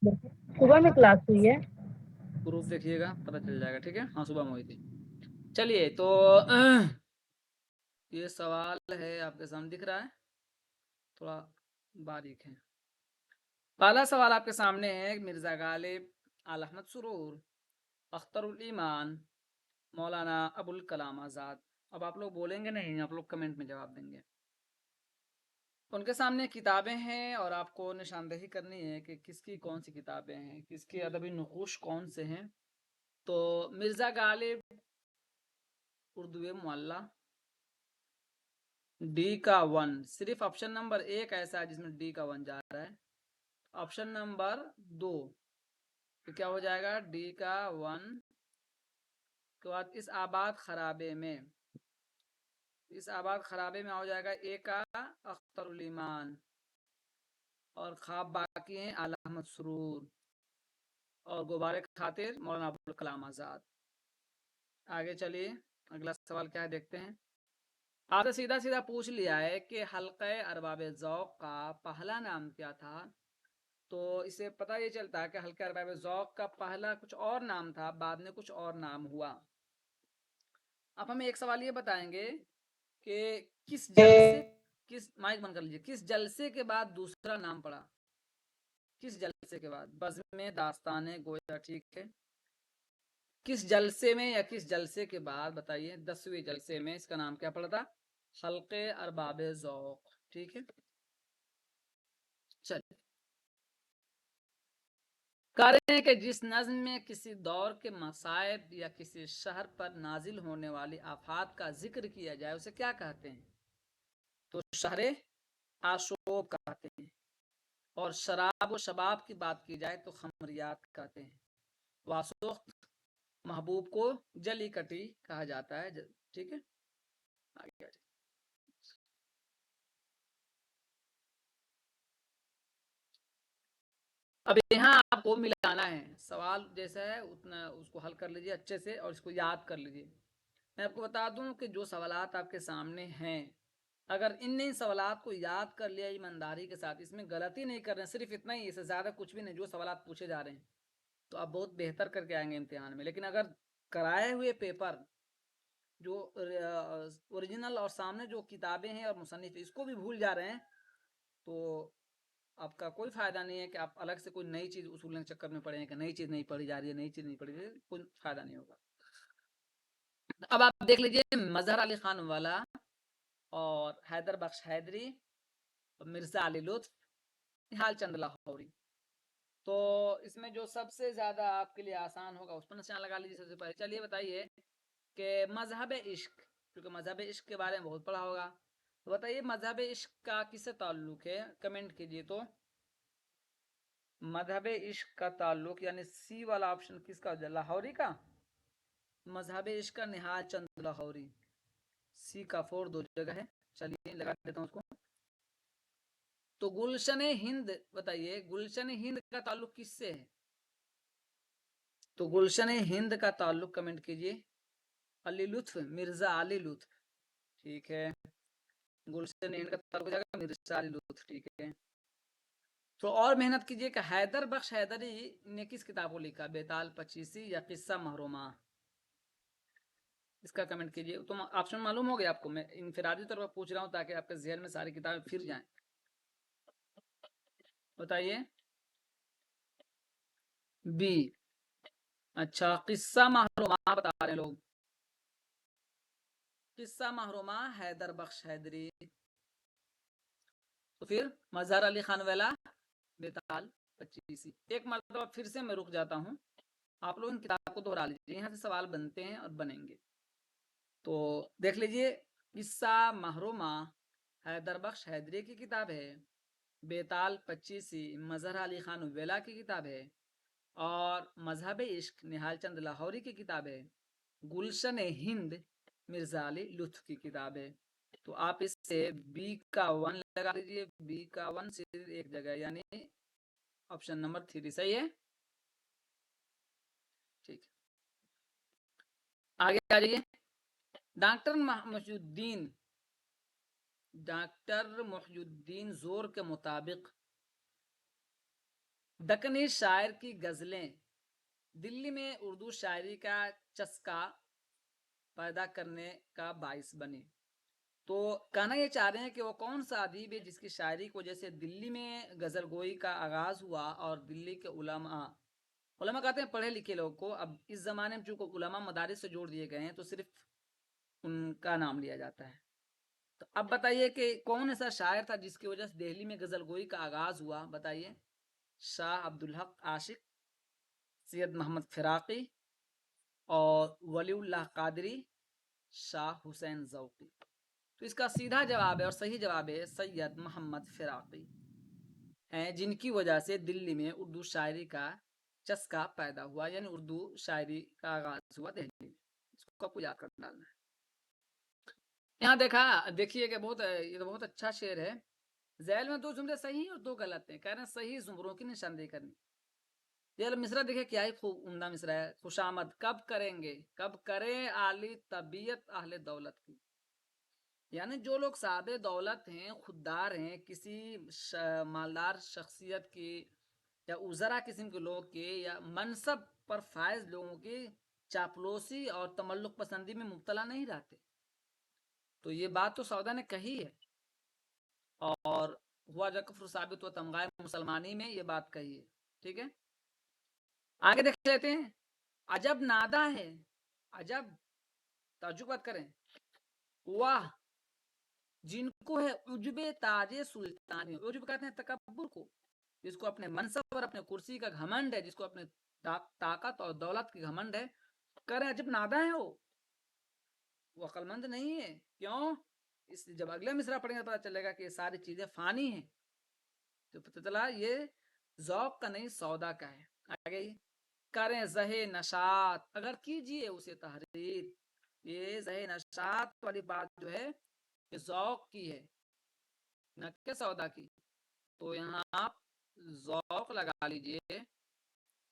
सुबह में क्लास हुई है। प्रूफ देखिएगा पता चल जाएगा, ठीक है। हाँ सुबह में हुई थी। चलिए तो ये सवाल है आपके सामने दिख रहा है, थोड़ा बारीक है। पहला सवाल आपके सामने है, मिर्जा गालिब, आल अहमद सुरूर, अख्तरुल ईमान, मौलाना अबुल कलाम आज़ाद। अब आप लोग बोलेंगे नहीं, आप लोग कमेंट में जवाब देंगे। उनके सामने किताबें हैं और आपको निशानदेही करनी है कि किसकी कौन सी किताबें हैं, किसके अदबी नक़ूश कौन से हैं। तो मिर्ज़ा गालिब उर्दू मुअल्ला, डी का 1, सिर्फ ऑप्शन नंबर 1 ऐसा है जिसमें डी का 1 जा रहा है। ऑप्शन नंबर 2 तो क्या हो जाएगा, डी का 1 के बाद इस आबाद खराबे में, इस आबाद खराबे में हो जाएगा ए का अख्तरुल ईमान, और ख्वाब बाकी हैं आला अहमद सुरूर, और गुबारे खातिर मौलाना अबुल कलाम आज़ाद। आगे चलिए, अगला सवाल क्या है देखते हैं। आपसे सीधा सीधा पूछ लिया है कि हल्क़े अरबाब ज़ौक़ का पहला नाम क्या था। तो इससे पता ये चलता है कि हल्क़े अरबाब ज़ौक़ का पहला कुछ और नाम था, बाद में कुछ और नाम हुआ। अब हमें एक सवाल ये बताएंगे कि किस जलसे, किस, माइक बंद कर लीजिए, किस जलसे के बाद दूसरा नाम पड़ा, किस जलसे के बाद, बज़्म दास्तान गोया, ठीक है। किस जलसे में या किस जलसे के बाद बताइए, 10वें जलसे में इसका नाम क्या पड़ा था, हल्क़े अरबाब ज़ौक़, ठीक है। चलिए, करें कि जिस नज़्म में किसी दौर के मसाइब या किसी शहर पर नाजिल होने वाली आफात का जिक्र किया जाए उसे क्या कहते हैं। तो शहर आशोब कहते हैं, और शराब व शबाब की बात की जाए तो खमरियात कहते हैं। वासुख्त महबूब को जली कटी कहा जाता है, ठीक है। आगे अब यहाँ आपको मिलाना है, सवाल जैसा है उतना उसको हल कर लीजिए अच्छे से और इसको याद कर लीजिए। मैं आपको बता दूं कि जो सवालात आपके सामने हैं, अगर इन सवालात को याद कर लिया ईमानदारी के साथ, इसमें गलती नहीं कर रहे हैं, सिर्फ इतना ही, इससे ज़्यादा कुछ भी नहीं, जो सवालात पूछे जा रहे हैं, तो आप बहुत बेहतर करके आएंगे इम्तिहान में। लेकिन अगर कराए हुए पेपर जो ओरिजिनल और सामने जो किताबें हैं और मुसन्निफ इसको भी भूल जा रहे हैं, तो आपका कोई फ़ायदा नहीं है कि आप अलग से कोई नई चीज़ उसूलने के चक्कर में पड़े हैं कि नई चीज़ नहीं पढ़ी जा रही है, नई चीज़ नहीं पढ़ी जा रही है, कोई फ़ायदा नहीं होगा। अब आप देख लीजिए, मजहर अली खान वाला और हैदर बख्श हैदरी, मिर्ज़ा अली लुत्फ़, निहाल चंद लाहौरी। तो इसमें जो सबसे ज़्यादा आपके लिए आसान होगा उस पर निशान लगा लीजिए सबसे पहले। चलिए बताइए कि मजहब इश्क, क्योंकि मजहब इश्क के बारे में बहुत पढ़ा होगा, तो बताइए मजहब इश्क का किससे ताल्लुक़ है, कमेंट कीजिए। तो मजहब इश्क का ताल्लुक़ यानी सी वाला ऑप्शन किसका, लाहौरी का। मजहब इश्क का निहाल चंद लाहौरी, सी का 4 दो जगह है। चलिए लगा देता हूँ उसको। तो गुलशन हिंद, बताइए गुलशन हिंद का ताल्लुक किससे है। तो गुलशन हिंद का ताल्लुक कमेंट कीजिए, अली लुत्फ, मिर्जा अली लुत्फ, ठीक है। गुलशन हिंद का ताल्लुक हो जाएगा मिर्जा अली लुत्फ, ठीक है। तो और मेहनत कीजिए कि हैदर बख्श हैदरी ने किस किताब को लिखा, बेताल पचीसी या किस्सा महरुमा, इसका कमेंट कीजिए। तो ऑप्शन मालूम हो गया आपको, मैं इनफिरादी तौर पर पूछ रहा हूँ ताकि आपके जहन में सारी किताबें फिर जाएं। बताइए, बी, अच्छा किस्सा महरुमा बता रहे हैं लोग, किस्सा महरुमा हैदर बख्श हैदरी। तो फिर मजहर अली खान वाला बेताल पचीसी। एक मरतबा फिर से मैं रुक जाता हूँ, आप लोग इन किताब को दोहरा लीजिए, यहाँ से सवाल बनते हैं और बनेंगे। तो देख लीजिए, किस्सा महरुमा हैदर बख्श हैदरी की किताब है, बेताल पचीसी मजहर अली खान वेला की किताब है, और मजहब इश्क निहाल चंद लाहौरी की किताब है, गुलशन हिंद मिर्जा अली लुत्फ की किताब है। तो आप इससे बी का 1 लगा दीजिए, बी का 1 सिर्फ एक जगह, यानी ऑप्शन नंबर 3 सही है, ठीक है। आगे आ जाइए, डॉक्टर मोहजुद्दीन, डॉक्टर मोहजुद्दीन जोर के मुताबिक दक्कनी शायर की गजलें दिल्ली में उर्दू शायरी का चस्का पैदा करने का बाइस बनी। तो कहना ये चाह रहे हैं कि वो कौन सा अदीब है जिसकी शायरी की वजह से दिल्ली में गजल गोई का आगाज हुआ और दिल्ली के उलमा कहते हैं पढ़े लिखे लोग को। अब इस जमाने में चूंकि उलमा मदारिस से जोड़ दिए गए हैं तो सिर्फ उनका नाम लिया जाता है। तो अब बताइए कि कौन ऐसा शायर था जिसकी वजह से दिल्ली में गजल गोई का आगाज हुआ, बताइए। शाह अब्दुल हक आशिक, सैयद मोहम्मद फिराकी और वलीउल्लाह कादरी, शाह हुसैन ज़ौकी। तो इसका सीधा जवाब है और सही जवाब है सैयद मोहम्मद फिराकी हैं, जिनकी वजह से दिल्ली में उर्दू शायरी का चस्का पैदा हुआ, यानी उर्दू शायरी का आगाज हुआ दिल्ली में। इसको आपको याद कर डालना है। यहाँ देखिए कि ये तो बहुत अच्छा शेर है। जैल में 2 जुमले सही और 2 गलत हैं। कह रहे हैं सही जुमरों की निशानदेही करनी। ये मिसरा देखिए क्या ही खूब उम्दा मिसरा है। खुशामद कब करेंगे, कब करें आली तबीयत अहले दौलत की। यानी जो लोग सादे दौलत हैं, खुददार हैं, किसी मालदार शख्सियत की या उजरा किस्म के लोग के या मनसब पर फायज लोगों की चापलूसी और तमल्लुक पसंदी में मुब्तला नहीं रहते। तो ये बात तो सौदा ने कही है और हुआ जो कफ्र साबित हुआ तमगाए मुसलमानी में ये बात कही है। ठीक है, आगे देख लेते हैं। अजब नादा है, अजब ताज्जुब बात करें, वाह जिनको है उजबे ताजे सुल्तानी। उजब कहते हैं तकब्बुर को, जिसको अपने मनसब और अपने कुर्सी का घमंड है, जिसको अपने ताकत और दौलत की घमंड है। कह रहे हैं अजब नादा है वो अक्लमंद नहीं है। क्यों? इस जब अगले मिसरा पढ़ेंगे पता चलेगा कि ये सारी चीजें फानी हैं। तो पता चला ये जौक का नहीं सौदा का है। आगे करें जहे नशात अगर कीजिए उसे तहरीर। ये जहे नशात वाली बात जो है ये जौक की है, न के सौदा की। तो यहाँ आप जौक लगा लीजिए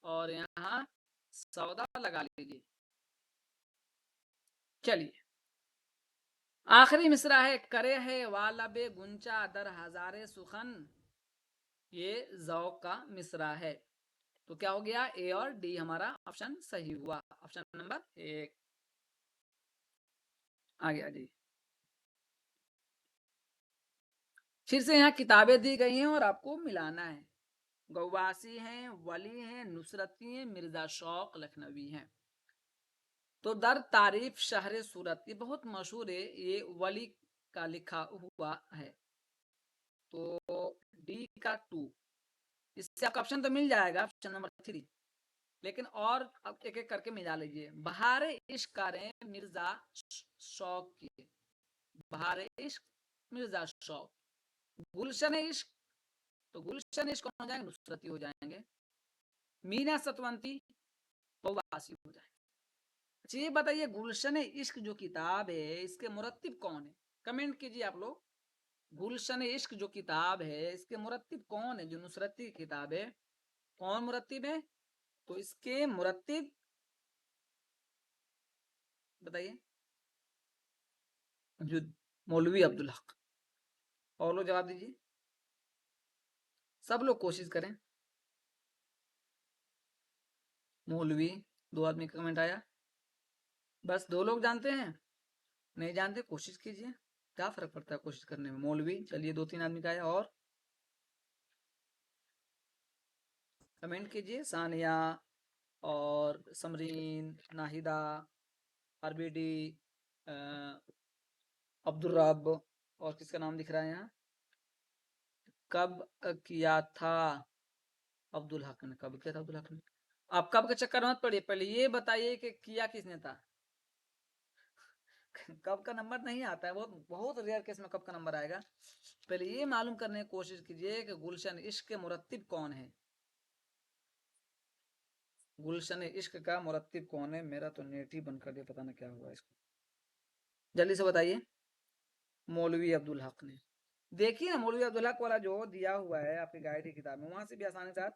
और यहाँ सौदा लगा लीजिए। चलिए आखिरी मिसरा है, करे है वालबे गुंचा दर हजारे सुखन। ये जौक का मिसरा है। तो क्या हो गया, ए और डी हमारा ऑप्शन सही हुआ, ऑप्शन नंबर 1। आ गया जी। फिर से यहाँ किताबें दी गई हैं और आपको मिलाना है। गौवासी हैं, वली हैं, नुसरती हैं, मिर्जा शौक लखनवी हैं। तो दर तारीफ शहर सूरत, ये बहुत मशहूर है, ये वली का लिखा हुआ है। तो डी का 2, इससे आपका ऑप्शन तो मिल जाएगा, ऑप्शन नंबर 3। लेकिन और अब एक एक करके मिला लीजिए। बहार इश्क करें मिर्जा शौक की, बहार इश्क मिर्जा शौक। गुलशन इश्क, तो गुलशन इश्क हो जाएंगे, नुसरती हो जाएंगे। मीना सतवंती गौवासी हो जाएंगे। अच्छा ये बताइए गुलशन इश्क जो किताब है इसके मुरत्तिब कौन है? कमेंट कीजिए आप लोग। गुलशन इश्क जो किताब है इसके मुरत्तिब कौन है? जो नुसरती किताब है कौन मुरत्तिब है? तो इसके मुरत्तिब बताइए। जो मौलवी अब्दुल हक। और लोग जवाब दीजिए, सब लोग कोशिश करें। मौलवी, 2 आदमी का कमेंट आया, बस 2 लोग जानते हैं, नहीं जानते कोशिश कीजिए, क्या फर्क पड़ता है कोशिश करने में। मौलवी, चलिए 2-3 आदमी का आया। और कमेंट कीजिए। सानिया और समरीन, नाहिदा, आरबीडी, अब्दुल रब, और किसका नाम दिख रहा है यहाँ? कब किया था अब्दुल हक ने, कब किया था अब्दुल हक ने? आप कब के चक्कर मत पड़िए, पहले ये बताइए कि किया किसने था। कब का नंबर नहीं आता है, बहुत बहुत रेयर केस में कब का नंबर आएगा। पहले ये मालूम करने की कोशिश कीजिए कि गुलशन इश्क के मुरत्तिब कौन है। गुलशन इश्क का मुरत्तिब कौन है? मेरा तो नेट ही बंद कर दिया, पता नहीं क्या हुआ इसको। जल्दी से बताइए। मौलवी अब्दुल हक ने। देखिए ना मौलवी अब्दुल हक वाला जो दिया हुआ है आपकी गाइड की किताब में, वहां से भी आसानी से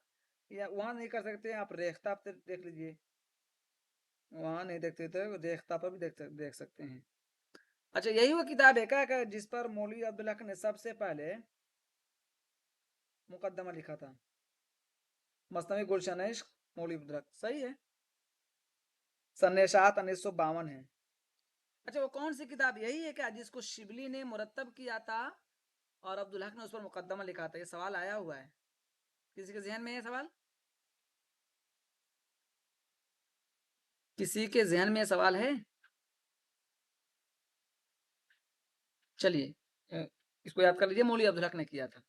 या वहां नहीं कर सकते आप रेख्ता पे देख लीजिए, वहां नहीं देखते थे रेख्ता पर भी देख सकते हैं। अच्छा यही वो किताब है क्या जिस पर मौलवी अब्दुल हक ने सबसे पहले मुकदमा लिखा था? मसनवी गुलशन इश्क मौली मुद्रक, सही है। सन्नेशात 1952 है। अच्छा वो कौन सी किताब यही है क्या जिसको शिबली ने मुरत्तब किया था और अब्दुल हक ने उस पर मुकदमा लिखा था? ये सवाल आया हुआ है, किसी के जहन में ये सवाल, किसी के जहन में सवाल है? चलिए इसको याद कर लीजिए, मौली अब्दुल हक ने किया था।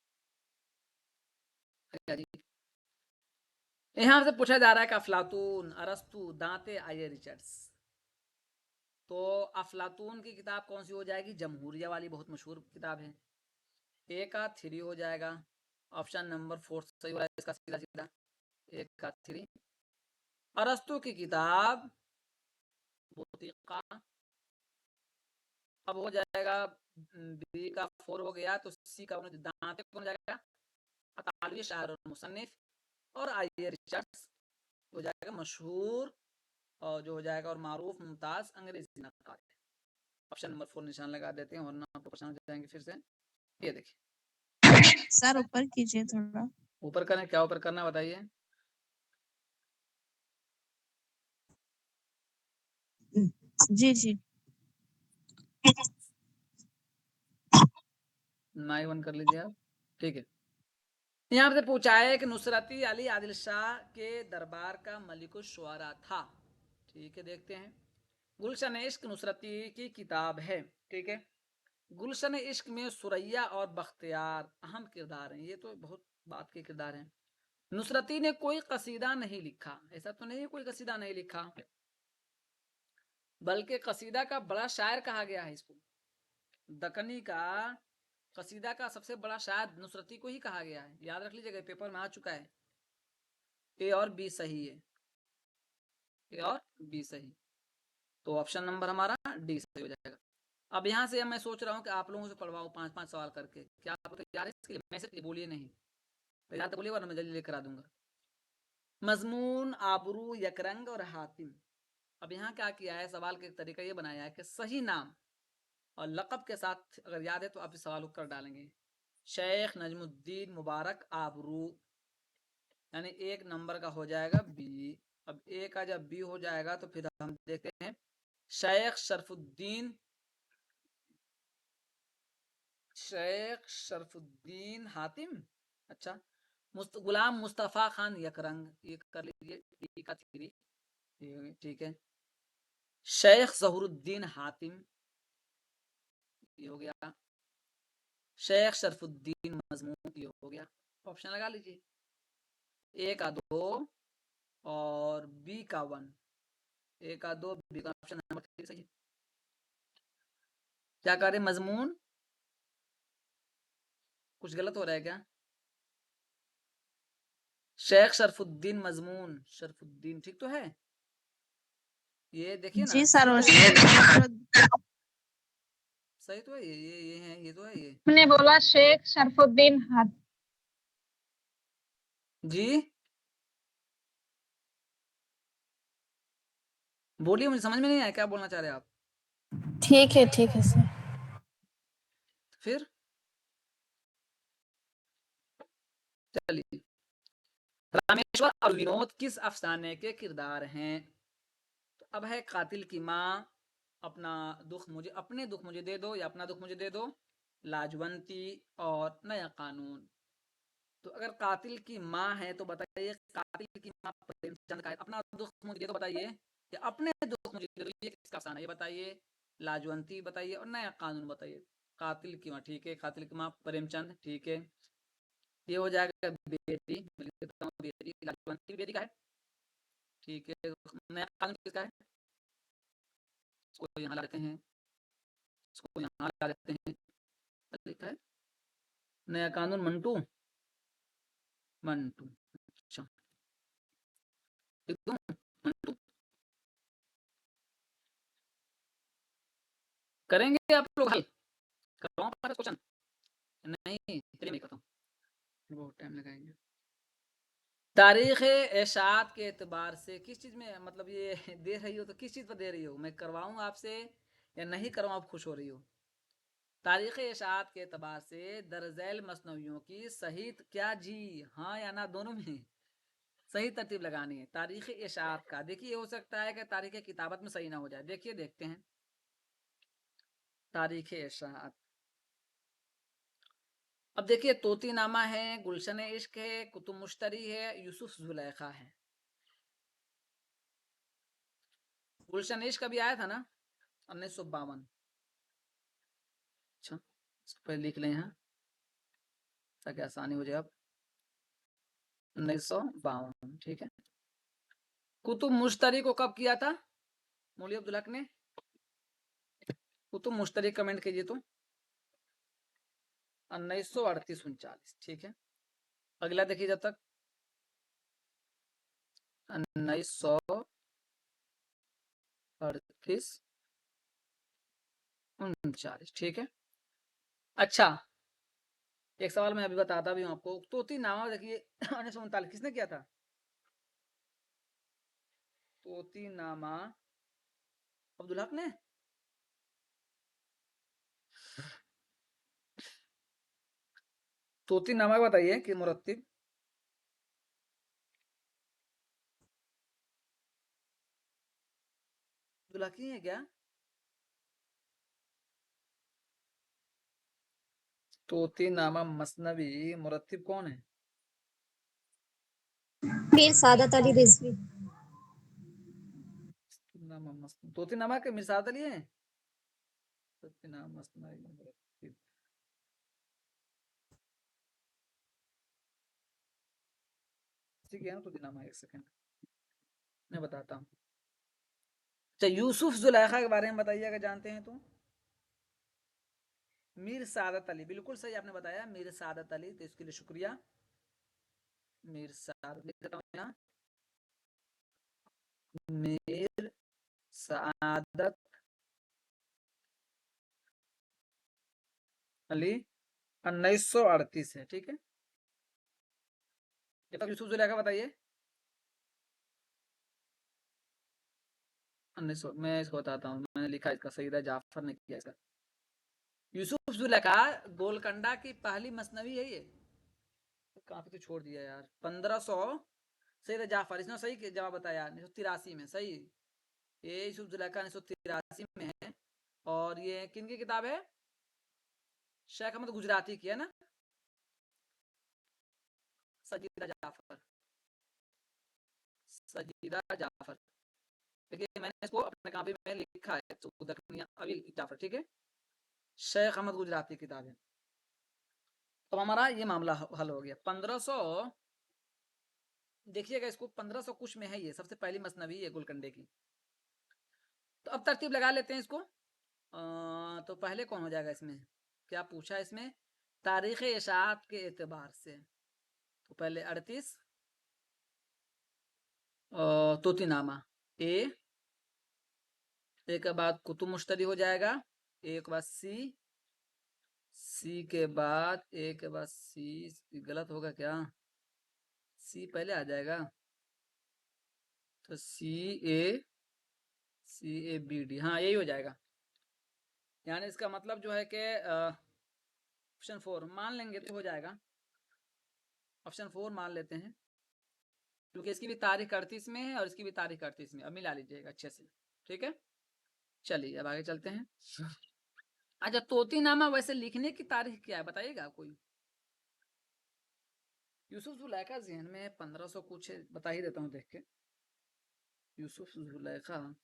यहाँ से पूछा जा रहा है कि अफलातून, अरस्तु, दांते, आइए रिचर्ड्स। तो अफलातून की किताब कौन सी हो जाएगी? जमहूरिया वाली, बहुत मशहूर किताब है। ए का 3 हो जाएगा, ऑप्शन नंबर 4 सही हो रहा है इसका, सीधा सीधा ए का 3। अरस्तु की किताब बुतीका, अब हो जाएगा बी का 4 हो गया, तो सी का दांते कौन हो जाएगा? अतालवी शायर और मुसन्निफ, और आइए रिचर्ड्स हो जाएगा मशहूर और जो हो जाएगा और मारूफ मुमताज अंग्रेजी नक्काल। ऑप्शन नंबर 4 निशान लगा देते हैं, वरना आपको परेशान हो जाएंगे फिर से। ये देखिए सर ऊपर कीजिए थोड़ा। ऊपर करें, क्या ऊपर करना बताइए? जी जी। नाई वन कर लीजिए आप, ठीक है। यहाँ से पूछा है कि नुसरती अली आदिल शाह के दरबार का मलिक शुआरा था। ठीक है, देखते हैं। गुलशन इश्क नुसरती की किताब है, ठीक है। गुलशन इश्क में सुरैया और बख्तियार अहम किरदार हैं, ये तो बहुत बात के किरदार हैं। नुसरती ने कोई कसीदा नहीं लिखा, ऐसा तो नहीं कोई कसीदा नहीं लिखा, बल्कि कसीदा का बड़ा शायर कहा गया है इसको। दकनी का कसीदा का सबसे बड़ा शायर नुसरती को ही कहा गया है, याद रख लीजिएगा, पेपर में आ चुका है। ए और बी सही है, ए और बी सही, तो ऑप्शन नंबर हमारा डी सही हो जाएगा। अब यहाँ से मैं सोच रहा हूँ कि आप लोगों से पढ़वाऊँ 5-5 सवाल करके, क्या आपको तैयार है इसके लिए? मैसेज के लिए बोलिए नहीं, तैयार तो बोलिए वरना मैं जल्दी लेकर आ दूंगा। मजमून, आबरू, यकरंग और हातिम। अब यहाँ क्या किया है, सवाल का तरीका ये बनाया है कि सही नाम और लक़ब के साथ अगर याद है तो आप इस सवाल को कर डालेंगे। शेख नजमुद्दीन मुबारक आबरू, यानी 1 नंबर का हो जाएगा बी। अब ए का जब बी हो जाएगा तो फिर हम देखते हैं शेख शरफुद्दीन हातिम। अच्छा, गुलाम मुस्तफ़ा खान यकरंग, ये कर लीजिए, डी का 3, ठीक है। शेख जहरुद्दीन हातिम, ये हो गया। शेख शरफुद्दीन मजमून, ये हो गया। ऑप्शन लगा लीजिए, ए का 2 और बी का 1। ए का 2, बी का ऑप्शन नंबर 3 सही है। क्या कह रहे मजमून, कुछ गलत हो रहा है क्या? शेख शरफुद्दीन मजमून, शरफुद्दीन ठीक तो है, ये देखिए ना, जी सर, सही तो है, सही तो है, ये है, ये तो है ये। मैंने बोला शेख शरफुद्दीन हाथ। जी बोलिए, मुझे समझ में नहीं आया क्या बोलना चाह रहे हैं आप। ठीक है सर। फिर चलिए, रामेश्वर और विनोद किस अफसाने के किरदार हैं? तो अब है कातिल की माँ, अपने दुख मुझे दे दो, या अपना दुख मुझे दे दो, लाजवंती और नया कानून। तो अगर कातिल की माँ है तो बताइए, कातिल की माँ प्रेमचंद का है, अपना दुख मुझे दे दो बताइए, या अपने दुख मुझे दे दो, ये किसका अफसाना है ये बताइए, लाजवंती बताइए और नया कानून बताइए। कातिल की माँ, ठीक है, कातिल की माँ प्रेमचंद, ठीक है, ये हो जाएगा बेटी, बेटी लाजवंती बेटी का है, ठीक है। नया कानून किसका है, इसको यहाँ ला देते हैं, इसको यहाँ ला देते हैं, लिखा है नया कानून मंटू, मंटू, अच्छा मंटू। करेंगे आप लोग हल, करवाऊं क्वेश्चन? नहीं, चलिए मैं करता हूँ, बहुत टाइम लगाएंगे। तारीख एशात के एतबार से किस चीज़ में, मतलब ये दे रही हो तो किस चीज़ पर दे रही हो, मैं करवाऊँ आपसे या नहीं करवाऊँ, आप खुश हो रही हो? तारीख एशात के एतबार से दरजैल मसनवियों की सही क्या जी, हाँ या ना दोनों में? सही तरतीब लगानी है। तारीख इशाअत का देखिए, ये हो सकता है कि तारीख किताबत में सही ना हो जाए। देखिए देखते हैं तारीख इशाअत। अब देखिए तोती नामा है, गुलशन इश्क है, कुतुब मुश्तरी है, यूसुफ जुलेखा है। गुलशन इश्क अभी आया था ना 1952। अच्छा इसको पहले लिख लें यहाँ ताकि आसानी हो जाए। अब 1952 ठीक है। कुतुब मुश्तरी को कब किया था मौलवी अब्दुल हक ने? कुतुब मुश्तरी कमेंट कीजिए तो 1938-39 ठीक है। अगला देखिए जब तक 1938-39 ठीक है। अच्छा एक सवाल मैं अभी बताता भी हूँ आपको। तोती नामा देखिए 1939 किसने किया था? तोती नामा अब्दुल हक ने। तोती नामा बताइए कि मुरत्तिब अब्दुल हक ही है क्या? तोती नामा मसनवी मुरत्तिब कौन है? मीर सादत अली रिजवी। नामा मसनवी तोती नामा के मिसाद अली है। तोती नामा मसनवी मुरत्तिब ठीक है ना। तोती नामा एक सेकंड मैं बताता हूँ। अच्छा यूसुफ जुलेखा के बारे में बताइए अगर जानते हैं तो। मीर सादत अली बिल्कुल सही आपने बताया, मीर सादत अली, तो इसके लिए शुक्रिया। मीर सादत लिख देता हूं यहाँ, मीर सादत अली 1938 है ठीक है। जब तक यूसुफ जुलेखा बताइए 1900। मैं इसको बताता हूँ, मैंने लिखा इसका सईदा जाफर ने किया इसका। यूसुफ जुलेखा गोलकंडा की पहली मसनवी है ये। काफी तो छोड़ दिया यार। 1500 सईदा जाफर, इसने सही जवाब बताया 1983 में सही। ये यूसुफ जुलेखा 1983 में है। और ये किन की किताब है? शेख अहमद गुजराती की है ना। सजीदा जाफर, सजीदा जाफर। देखिए मैंने इसको अपने कापी में लिखा है तो अभी जाफर ठीक है। शेख अहमद गुजराती किताब है। तो हमारा ये मामला हल हो गया। 1500 देखिएगा इसको 1500 कुछ में है ये सबसे पहली मसनवी है गोलकंडे की। तो अब तरतीब लगा लेते हैं इसको। तो पहले कौन हो जाएगा इसमें? क्या पूछा इसमें? तारीख इशाअत के एतबार से तो पहले 38 तोतीनामा ए के बाद कुतुब मुश्तरी हो जाएगा। ए के बाद सी के बाद ए के बाद सी गलत होगा क्या? सी पहले आ जाएगा तो सी ए बी डी, हाँ यही हो जाएगा। यानी इसका मतलब जो है कि ऑप्शन 4 मान लेंगे तो हो जाएगा। ऑप्शन 4 मान लेते हैं क्योंकि इसकी भी तारीख 38 में है और इसकी भी तारीख 38 में। अब मिला लीजिएगा अच्छे से ठीक है। चलिए अब आगे चलते हैं। अच्छा तोतीनामा वैसे लिखने की तारीख क्या है बताइएगा कोई? यूसुफ जुलेखा ज़हन में 1500 कुछ है, बता ही देता हूँ देख के। यूसुफ जुलेखा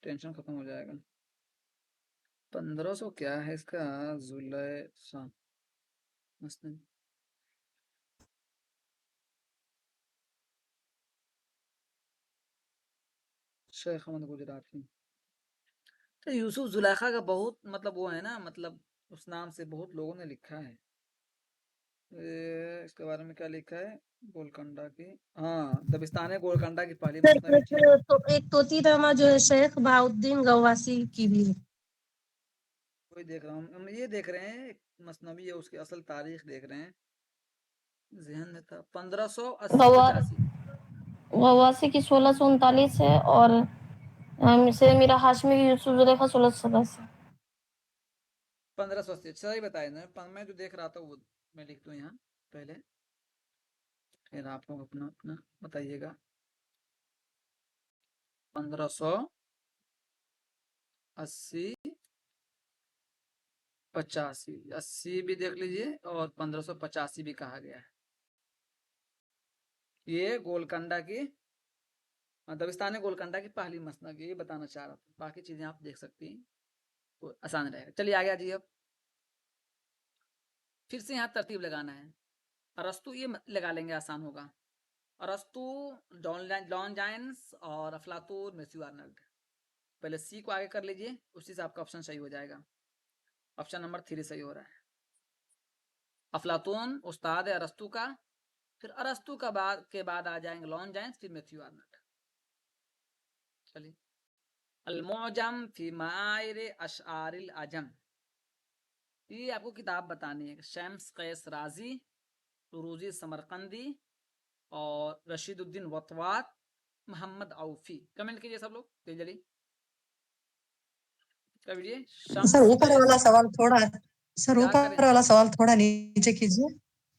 टेंशन खत्म हो जाएगा। 1500 क्या है इसका? जुलेखा मसलन शेख अहमद गुजराती। तो यूसुफ जुलेखा का बहुत मतलब वो है ना, मतलब उस नाम से बहुत लोगों ने लिखा है। इसके बारे में क्या लिखा है? गोलकंडा की, हाँ दबिस्तान गोलकंडा की पहली मसनवी ठीक है। तो एक तोतीनामा जो है शेख बहाउद्दीन गवासी की भी है। कोई देख रहा हूँ हम ये देख रहे हैं एक मसनवी है उसकी असल तारीख देख रहे हैं। जहन में था 1580-85। गवासी की 1639 है और से मेरा हाशमी की यूसुफ जुलेखा 1687। 1580 सही बताया ना। मैं जो देख रहा था वो मैं लिख दूं यहाँ पहले, फिर आप लोग अपना अपना बताइएगा। 1580, 85, 80 भी देख लीजिए और 1585 भी कहा गया है। ये गोलकंडा की दबिस्तान गोलकंडा की पहली मसनद, ये बताना चाह रहा था। बाकी चीजें आप देख सकती हैं तो आसान रहेगा। चलिए आगे आ जाइए। अब फिर से यहाँ तरतीब लगाना है। अरस्तु ये लगा लेंगे, आसान होगा। अरस्तु, लॉन्जाइन्स और अफलातून, मैथ्यू आर्नल्ड। पहले सी को आगे कर लीजिए, उसी से आपका ऑप्शन सही हो जाएगा। ऑप्शन नंबर 3 सही हो रहा है। अफलातून उस्ताद है अरस्तु का, फिर अरस्तु का के बाद आ जाएंगे लॉन्जाइन्स, फिर मैथ्यू आर्नल्ड। चलिए, अल-मुअजम फी मायरे अशआरिल अजम, ये आपको किताब बतानी है। शम्स कैस राजी, तुरूजी समरकंदी और रशीदुद्दीन वतवात, मोहम्मद औफी। कमेंट कीजिए सब लोग जल्दी करिए। शम्स सर ऊपर वाला सवाल थोड़ा, सर क्या ऊपर करें? वाला सवाल थोड़ा नीचे कीजिए,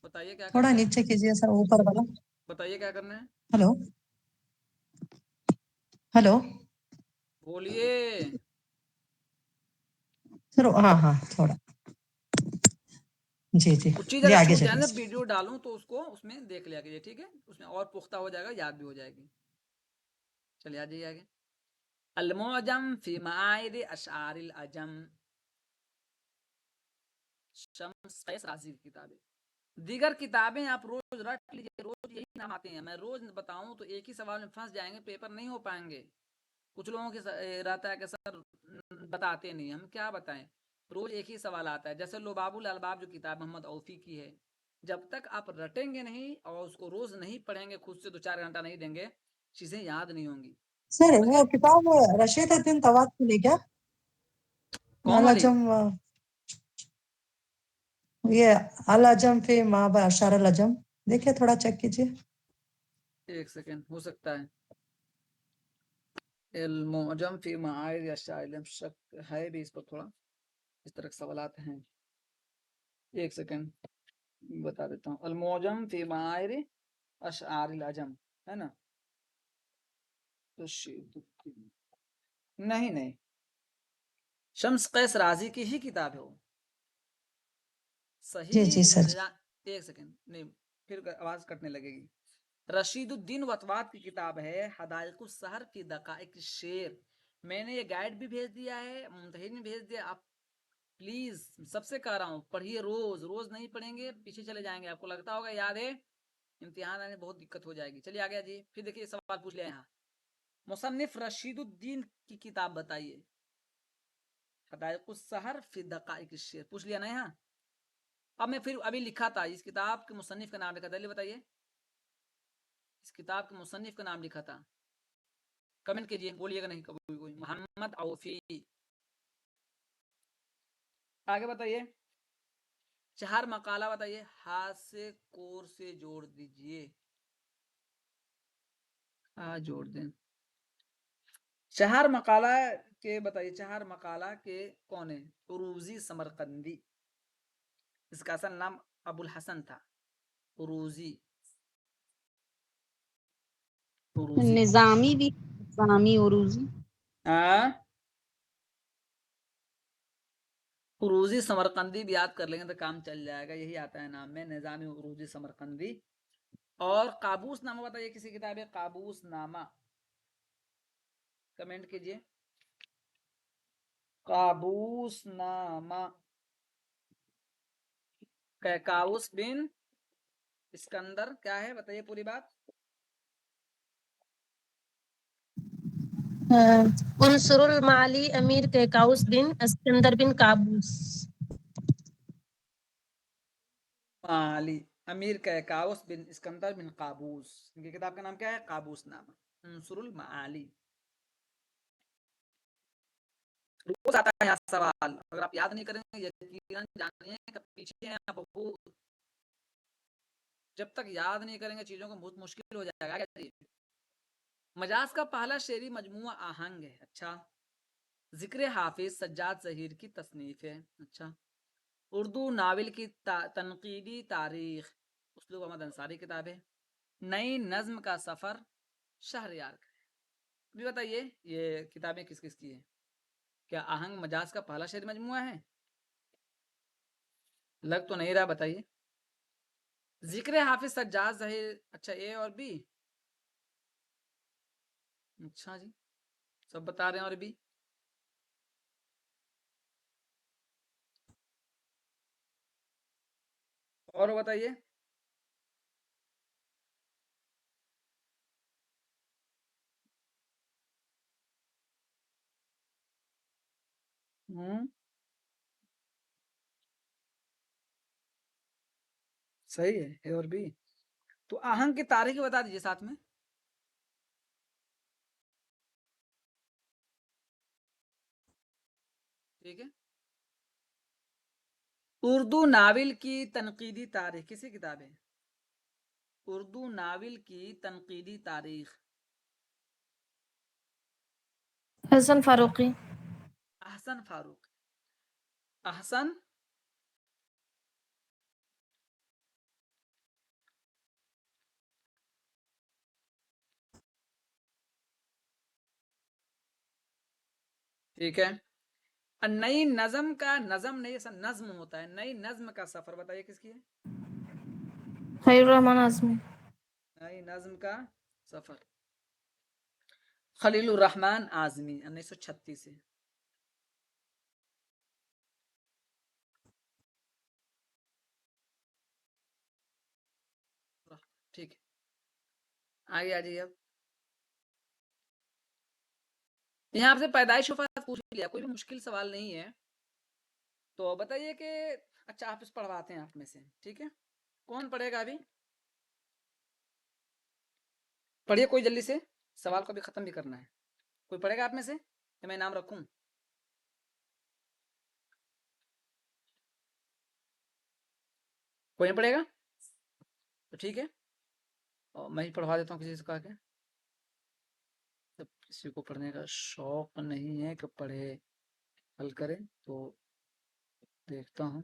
बताइए क्या थोड़ा करना है? नीचे कीजिए सर, ऊपर वाला। बताइए क्या करना है? हेलो हेलो बोलिए। सर, हाँ हाँ थोड़ा, जी जी कुछ चीज जी अगर आगे छूट जाए चलिए ना, सर। वीडियो डालूं तो उसको उसमें देख लिया कीजिए, ठीक है? उसमें और पुख्ता हो जाएगा, याद भी हो जाएगी। चलिए आ जाइए आगे। अल-मुअजम फी मायरे अशआरिल अजम, शम्स कैस राजी की किताबें। दीगर किताबें आप रोज रट लीजिए, रोज यही नाम आते हैं। मैं रोज बताऊं तो एक ही सवाल में फंस जाएंगे, पेपर नहीं हो पाएंगे। कुछ लोगों के रहता है कि सर बताते नहीं, हम क्या बताएं? रोज एक ही सवाल आता है। जैसे लुबाबुल अलबाब जो किताब मोहम्मद औफी की है, जब तक आप रटेंगे नहीं और उसको रोज नहीं पढ़ेंगे, खुद से 2-4 घंटा नहीं देंगे, चीजें याद नहीं होंगी। सर समझ वो गए? किताब रशीदुद्दीन तवात की नहीं क्या? कौन अल वाली? अजम, ये अल अजम फी मा अशार अल अजम, देखिए थोड़ा चेक कीजिए। एक सेकेंड, हो सकता है अल-मुअजम फी मायरे अशआरिल अजम, शक है भी इस पर थोड़ा, इस तरह के सवालात हैं। एक सेकेंड बता देता हूँ। अल-मुअजम फी मायरे अशआरिल अजम, है ना? रशीदुद्दीन, नहीं नहीं, शम्स कैस राजी की ही किताब है वो। जी जी सही सर। एक सेकेंड, नहीं फिर आवाज कटने लगेगी। रशीदुद्दीन वतवात की किताब है हदाइकुस सहर की दकाइक शेर। मैंने ये गाइड भी भेज दिया है, मुमतहिन भी भेज दिया। आप प्लीज सबसे कह रहा हूँ, पढ़िए। रोज रोज नहीं पढ़ेंगे पीछे चले जाएंगे। आपको लगता होगा याद है, इम्तिहान आने बहुत दिक्कत हो जाएगी। चलिए आगे जी। फिर देखिए सवाल पूछ लिया यहाँ, मुसन्निफ रशीदुद्दीन की किताब बताइए। हदाइकुस सहर फी दकाइक शेर पूछ लिया ना यहाँ। अब मैं फिर अभी लिखा था, इस किताब के मुसन्निफ का नाम लिखा था, बताइए इस किताब के मुसन्निफ का नाम लिखा था। कमेंट कीजिए, बोलिएगा नहीं कभी कोई। मोहम्मद औफी। आगे बताइए, 4 मकाला बताइए, हाथ से कोर से जोड़ दीजिए। जोड़ दें। 4 मकाला के बताइए, 4 मकाला के कौन है? उरूजी समरकंदी, इसका असल नाम अबुल हसन था। उरूजी, उरूजी। निजामी भी, निजामी उरूजी। उरूजी समरकंदी भी याद कर लेंगे तो काम चल जाएगा, यही आता है नाम में, निजामी उरूजी समरकंदी। और काबूस नामा बताइए, किसी किताब है काबूस नामा? कमेंट कीजिए, काबूस नामा। काबूस बिन सिकंदर क्या है, बताइए पूरी बात। उनसुरुल माली अमीर कैकाउस बिन सिकंदर बिन काबूस। माली अमीर काबूस बिन सिकंदर बिन काबूस, इनकी किताब का नाम क्या है? काबूस नामा, उनसुरुल माली। रोज आता है सवाल, अगर आप याद नहीं करेंगे यकीनन जानिए कि पीछे हैं आप। जब तक याद नहीं करेंगे चीजों को, बहुत मुश्किल हो जाएगा। मजाज का पहला शेरी मजमुआ आहंग है। अच्छा, जिक्र हाफिज सज्जाद जहीर की तसनीफ है। अच्छा, उर्दू नावल की तनकीदी तारीख, उसलूब अहमद अंसारी किताब है। नई नज्म का सफ़र, शहरयार का। अभी बताइए ये किताबें किस किस की है? क्या आहंग मजाज का पहला शेर मजमुआ है? लग तो नहीं रहा, बताइए। जिक्र हाफिज सज्जाद ज़हीर, अच्छा ए और बी, अच्छा जी, सब बता रहे हैं और बी। और बताइए। सही है, ए और बी। तो आहंग की तारीख बता दीजिए साथ में। ठीक है। उर्दू नावल की तनकीदी तारीख किसी किताब है? उर्दू नावल की तनकीदी तारीख। हसन फारूकी। अहसन फारूक। अहसन ठीक है। और नई नज्म का, नज्म नहीं ऐसा नज्म होता है, नई नज्म का सफर बताइए किसकी है? खैरुर रहमान आज़मी। नई नज्म का सफर खलीलुर रहमान आज़मी, 1936 से। ठीक है, आगे आ जाइए। अब यहाँ आपसे पैदाइश वफात पूछ लिया, कोई भी मुश्किल सवाल नहीं है। तो बताइए कि अच्छा आप इस पढ़वाते हैं आप में से, ठीक है? कौन पढ़ेगा अभी? पढ़िए कोई जल्दी से, सवाल को भी खत्म भी करना है। कोई पढ़ेगा आप में से या मैं नाम रखूं? कोई नहीं पढ़ेगा तो ठीक है, और मैं ही पढ़वा देता हूँ किसी से कह के। जब किसी को पढ़ने का शौक नहीं है कि पढ़े हल करे, तो देखता हूँ।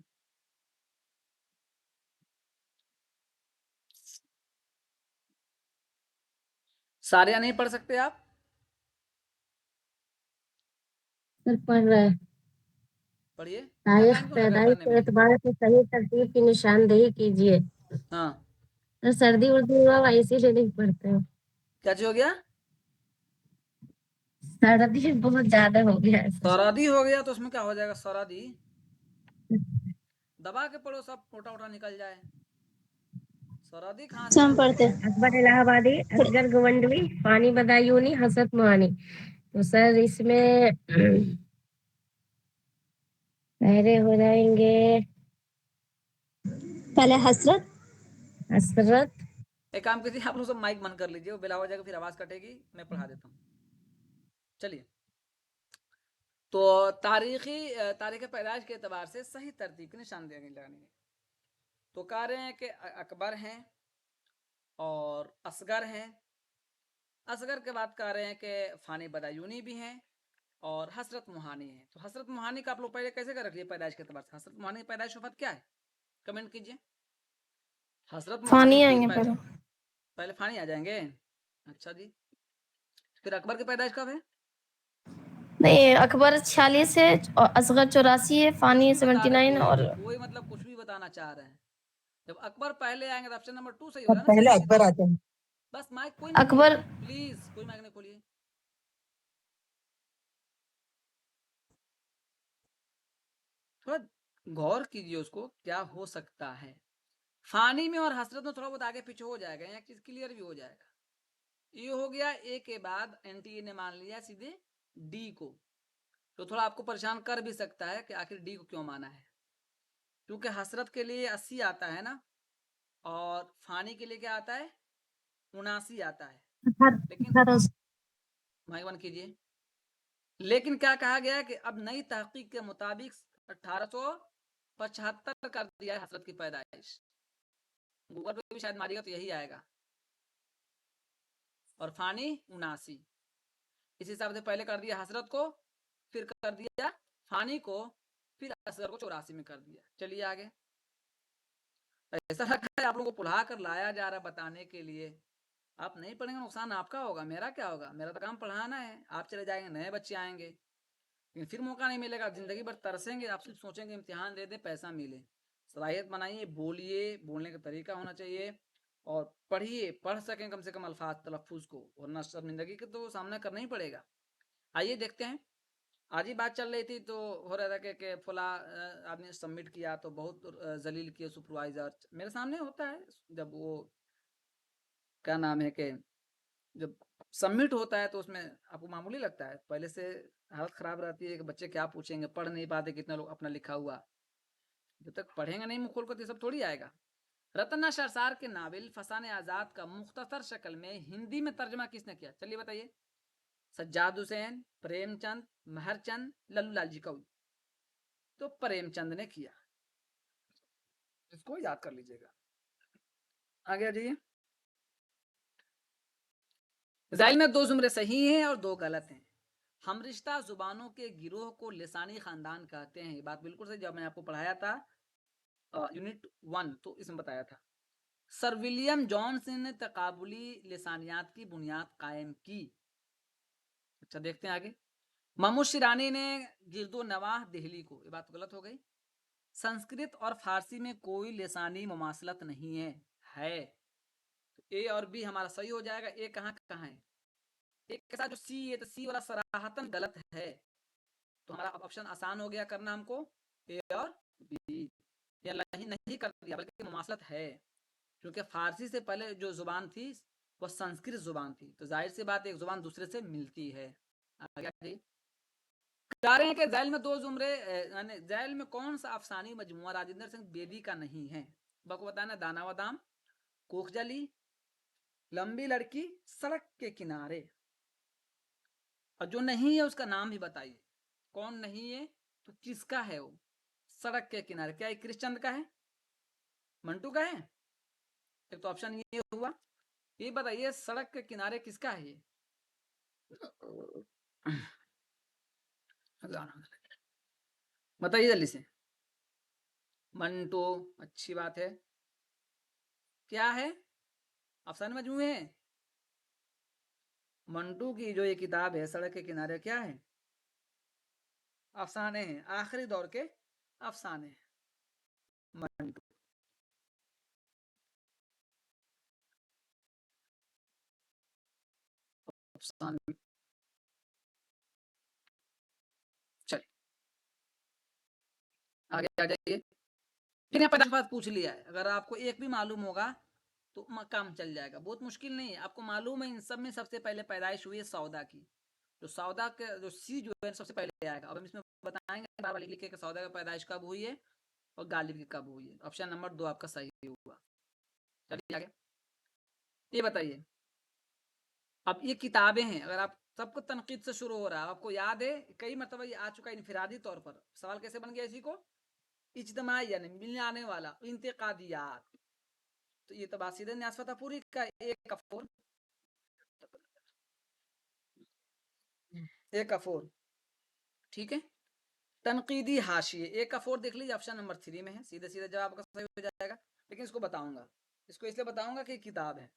सारे नहीं पढ़ सकते आप? सर पढ़ रहे हैं। पढ़िए, इतना तारीख टाइम क्यों लगा पैदाइश पढ़ने के में? एतबार से सही तरतीब की निशानदेही कीजिए। हाँ, सर सर्दी उर्दी हुआ हुआ इसीलिए नहीं पढ़ते हैं। क्या चीज हो गया? सर्दी बहुत ज्यादा हो गया है सर। सरादी हो गया तो उसमें क्या हो जाएगा? सरादी दबा के पढ़ो, सब मोटा मोटा निकल जाए। सरादी कहाँ से हम आएगा? पढ़ते हैं। अकबर इलाहाबादी, असगर गवंडवी, फानी बदायूनी, हसरत मुहानी। तो सर इसमें पहले हो जाएंगे पहले हसरत। हसरत। एक काम कीजिए, आप लोग सब माइक बंद कर लीजिए, वो बिला हो जाएगा, फिर आवाज कटेगी, मैं पढ़ा देता हूँ। चलिए, तो तारीख पैदाइश के एतबार से सही तरतीब की निशानदेही लगानी है। तो कह रहे हैं कि अकबर हैं और असगर हैं। असगर के बाद कह रहे हैं कि फानी बदायूनी भी हैं और हसरत मुहानी है। तो हसरत मुहानी का आप लोग पहले कैसे कर रखिए पैदाइश के एतबार से? हसरत मुहानी की पैदाइश वफात क्या है? कमेंट कीजिए। हसरत मुहानी फानी की आएंगे पहले। पहले फानी आ जाएंगे। अच्छा जी, फिर अकबर की पैदाइश कब है? नहीं, अकबर 46 है और असगर 84 है, फानी कुछ भी बता रहे, 79 और कोई मतलब कुछ भी बताना चाह रहे हैं। जब अकबर पहले आएंगे तो ऑप्शन नंबर 2 सही अब होगा ना? पहले सही अकबर आते हैं। बस माइक कोई नहीं अकबर। खोलिए प्लीज, कोई माइक नहीं खोलिए। थोड़ा गौर कीजिए उसको, क्या हो सकता है। फानी में और हसरत में थोड़ा बहुत आगे पीछे हो जाएगा, यहाँ चीज क्लियर भी हो जाएगा। ये हो गया ए के बाद एनटीए ने मान लिया सीधे डी को, तो थोड़ा आपको परेशान कर भी सकता है कि आखिर डी को क्यों माना है। क्योंकि हसरत के लिए 80 आता है ना, और फानी के लिए क्या आता है? 79 आता है। लेकिन माइक बंद कीजिए। लेकिन क्या कहा गया है कि अब नई तहकीक के मुताबिक 1875 कर दिया है हसरत की पैदाइश। गूगल पे भी शायद मारिएगा तो यही आएगा। और फानी 79। इस हिसाब से पहले कर दिया हसरत को, फिर कर दिया फानी को, फिर असगर को 84 में कर दिया। चलिए आगे। ऐसा लगता है आप लोगों को पढ़ा कर लाया जा रहा है बताने के लिए। आप नहीं पढ़ेंगे नुकसान आपका होगा, मेरा क्या होगा? मेरा तो काम पढ़ाना है। आप चले जाएंगे, नए बच्चे आएंगे, लेकिन फिर मौका नहीं मिलेगा। जिंदगी भर तरसेंगे, आप सिर्फ सोचेंगे इम्तिहान दे दे पैसा मिले। सलाहियत बनाइए, बोलिए, बोलने का तरीका होना चाहिए, और पढ़िए, पढ़ सकें कम से कम अल्फाज तलफ्फुज को, वरना शर्मिंदगी का तो सामना करना ही पड़ेगा। आइए देखते हैं। आज ही बात चल रही थी तो हो रहा था कि फला आदमी सबमिट किया तो बहुत जलील किया सुपरवाइजर। मेरे सामने होता है जब वो क्या नाम है कि जब सबमिट होता है तो उसमें आपको मामूली लगता है, पहले से हालत खराब रहती है कि बच्चे क्या पूछेंगे, पढ़ नहीं पाते कितने लोग अपना लिखा हुआ। जब तक पढ़ेंगे नहीं मुख खोल कर तो सब थोड़ी आएगा। रतन शरसार के नावल फसाने आजाद का मुख्तसर शक्ल में हिंदी में तर्जमा किसने किया? चलिए बताइए। सज्जाद हुसैन, प्रेमचंद, महरचंद, लल्लू लाल जी कौल। तो प्रेमचंद ने किया, इसको याद कर लीजिएगा। आगे आ जाइए। ज़ैल में 2 जुमरे सही हैं और 2 गलत हैं। हम रिश्ता जुबानों के गिरोह को लिसानी खानदान कहते हैं। ये बात बिल्कुल सही, जब मैंने आपको पढ़ाया था यूनिट 1 तो इसमें बताया था। सर विलियम जॉनसन ने तकाबुली लिसानियात की बुनियाद कायम की। अच्छा देखते हैं आगे। महमूद शिरानी ने गिरदो नवाह दिल्ली को, ये बात तो गलत हो गई। संस्कृत और फारसी में कोई लिसानी मुमासलत नहीं है। तो ए और बी हमारा सही हो जाएगा। ए कहाँ है? एक के साथ जो सी है तो सी वाला सराहतन गलत है। तो हमारा ऑप्शन आसान हो गया करना हमको, ए और बी। या नहीं कर दिया बल्कि मुमासलत है, क्योंकि फारसी से पहले जो जुबान थी वह संस्कृत जुबान थी, तो जाहिर सी बात एक जुबान दूसरे से मिलती है। आगे कह रहे हैं कि ज़ैल में 2 जुमरे यानी ज़ैल में कौन सा अफसानी मजमुआ राजेंद्र सिंह बेदी का नहीं है? बको बताना। दाना बादाम, कोखजली, लंबी लड़की, सड़क के किनारे। और जो नहीं है उसका नाम भी बताइए। कौन नहीं है तो किसका है वो? सड़क के किनारे क्या कृष्णचंद का है, मंटू का है? एक तो ऑप्शन ये हुआ। ये बताइए सड़क के किनारे किसका है? ये बताइए जल्दी से। मंटू, अच्छी बात है। क्या है? अफसाने मजमूए है। मंटू की जो ये किताब है सड़क के किनारे, क्या है? अफसाने हैं, आखिरी दौर के अफसाने हैं। मंटू अफसाने। चलिए आगे आ जाइए। फिर यहाँ पैदाइश बात पूछ लिया है। अगर आपको एक भी मालूम होगा तो काम चल जाएगा, बहुत मुश्किल नहीं है। आपको मालूम है इन सब में सबसे पहले पैदाइश हुई है सौदा की। तो सौदा के जो सी जो है सबसे पहले आएगा। अब हम इसमें बताएंगे बार बार लिखे कि सौदा की पैदाइश कब हुई है और गालिब की कब हुई है। ऑप्शन नंबर 2 आपका सही हुआ। चलिए आगे। ये बताइए, अब ये किताबें हैं, अगर आप सबको तनकीद से शुरू हो रहा है, आपको याद है कई मरतबा ये आ चुका है इनफिरादी तौर पर। सवाल कैसे बन गया इसी को? इज्तिमाई यानी मिलने आने वाला, इंतकादियात। तो ये तो बात सीधे न्यास फतेहपुरी का एक कफूर, ठीक है। तनकीदी हाशिए, एक कफूर देख लीजिए, ऑप्शन नंबर 3 में है। सीधे सीधे जवाब आपका सही हो जाएगा, लेकिन इसको बताऊंगा, इसको इसलिए बताऊंगा कि किताब है।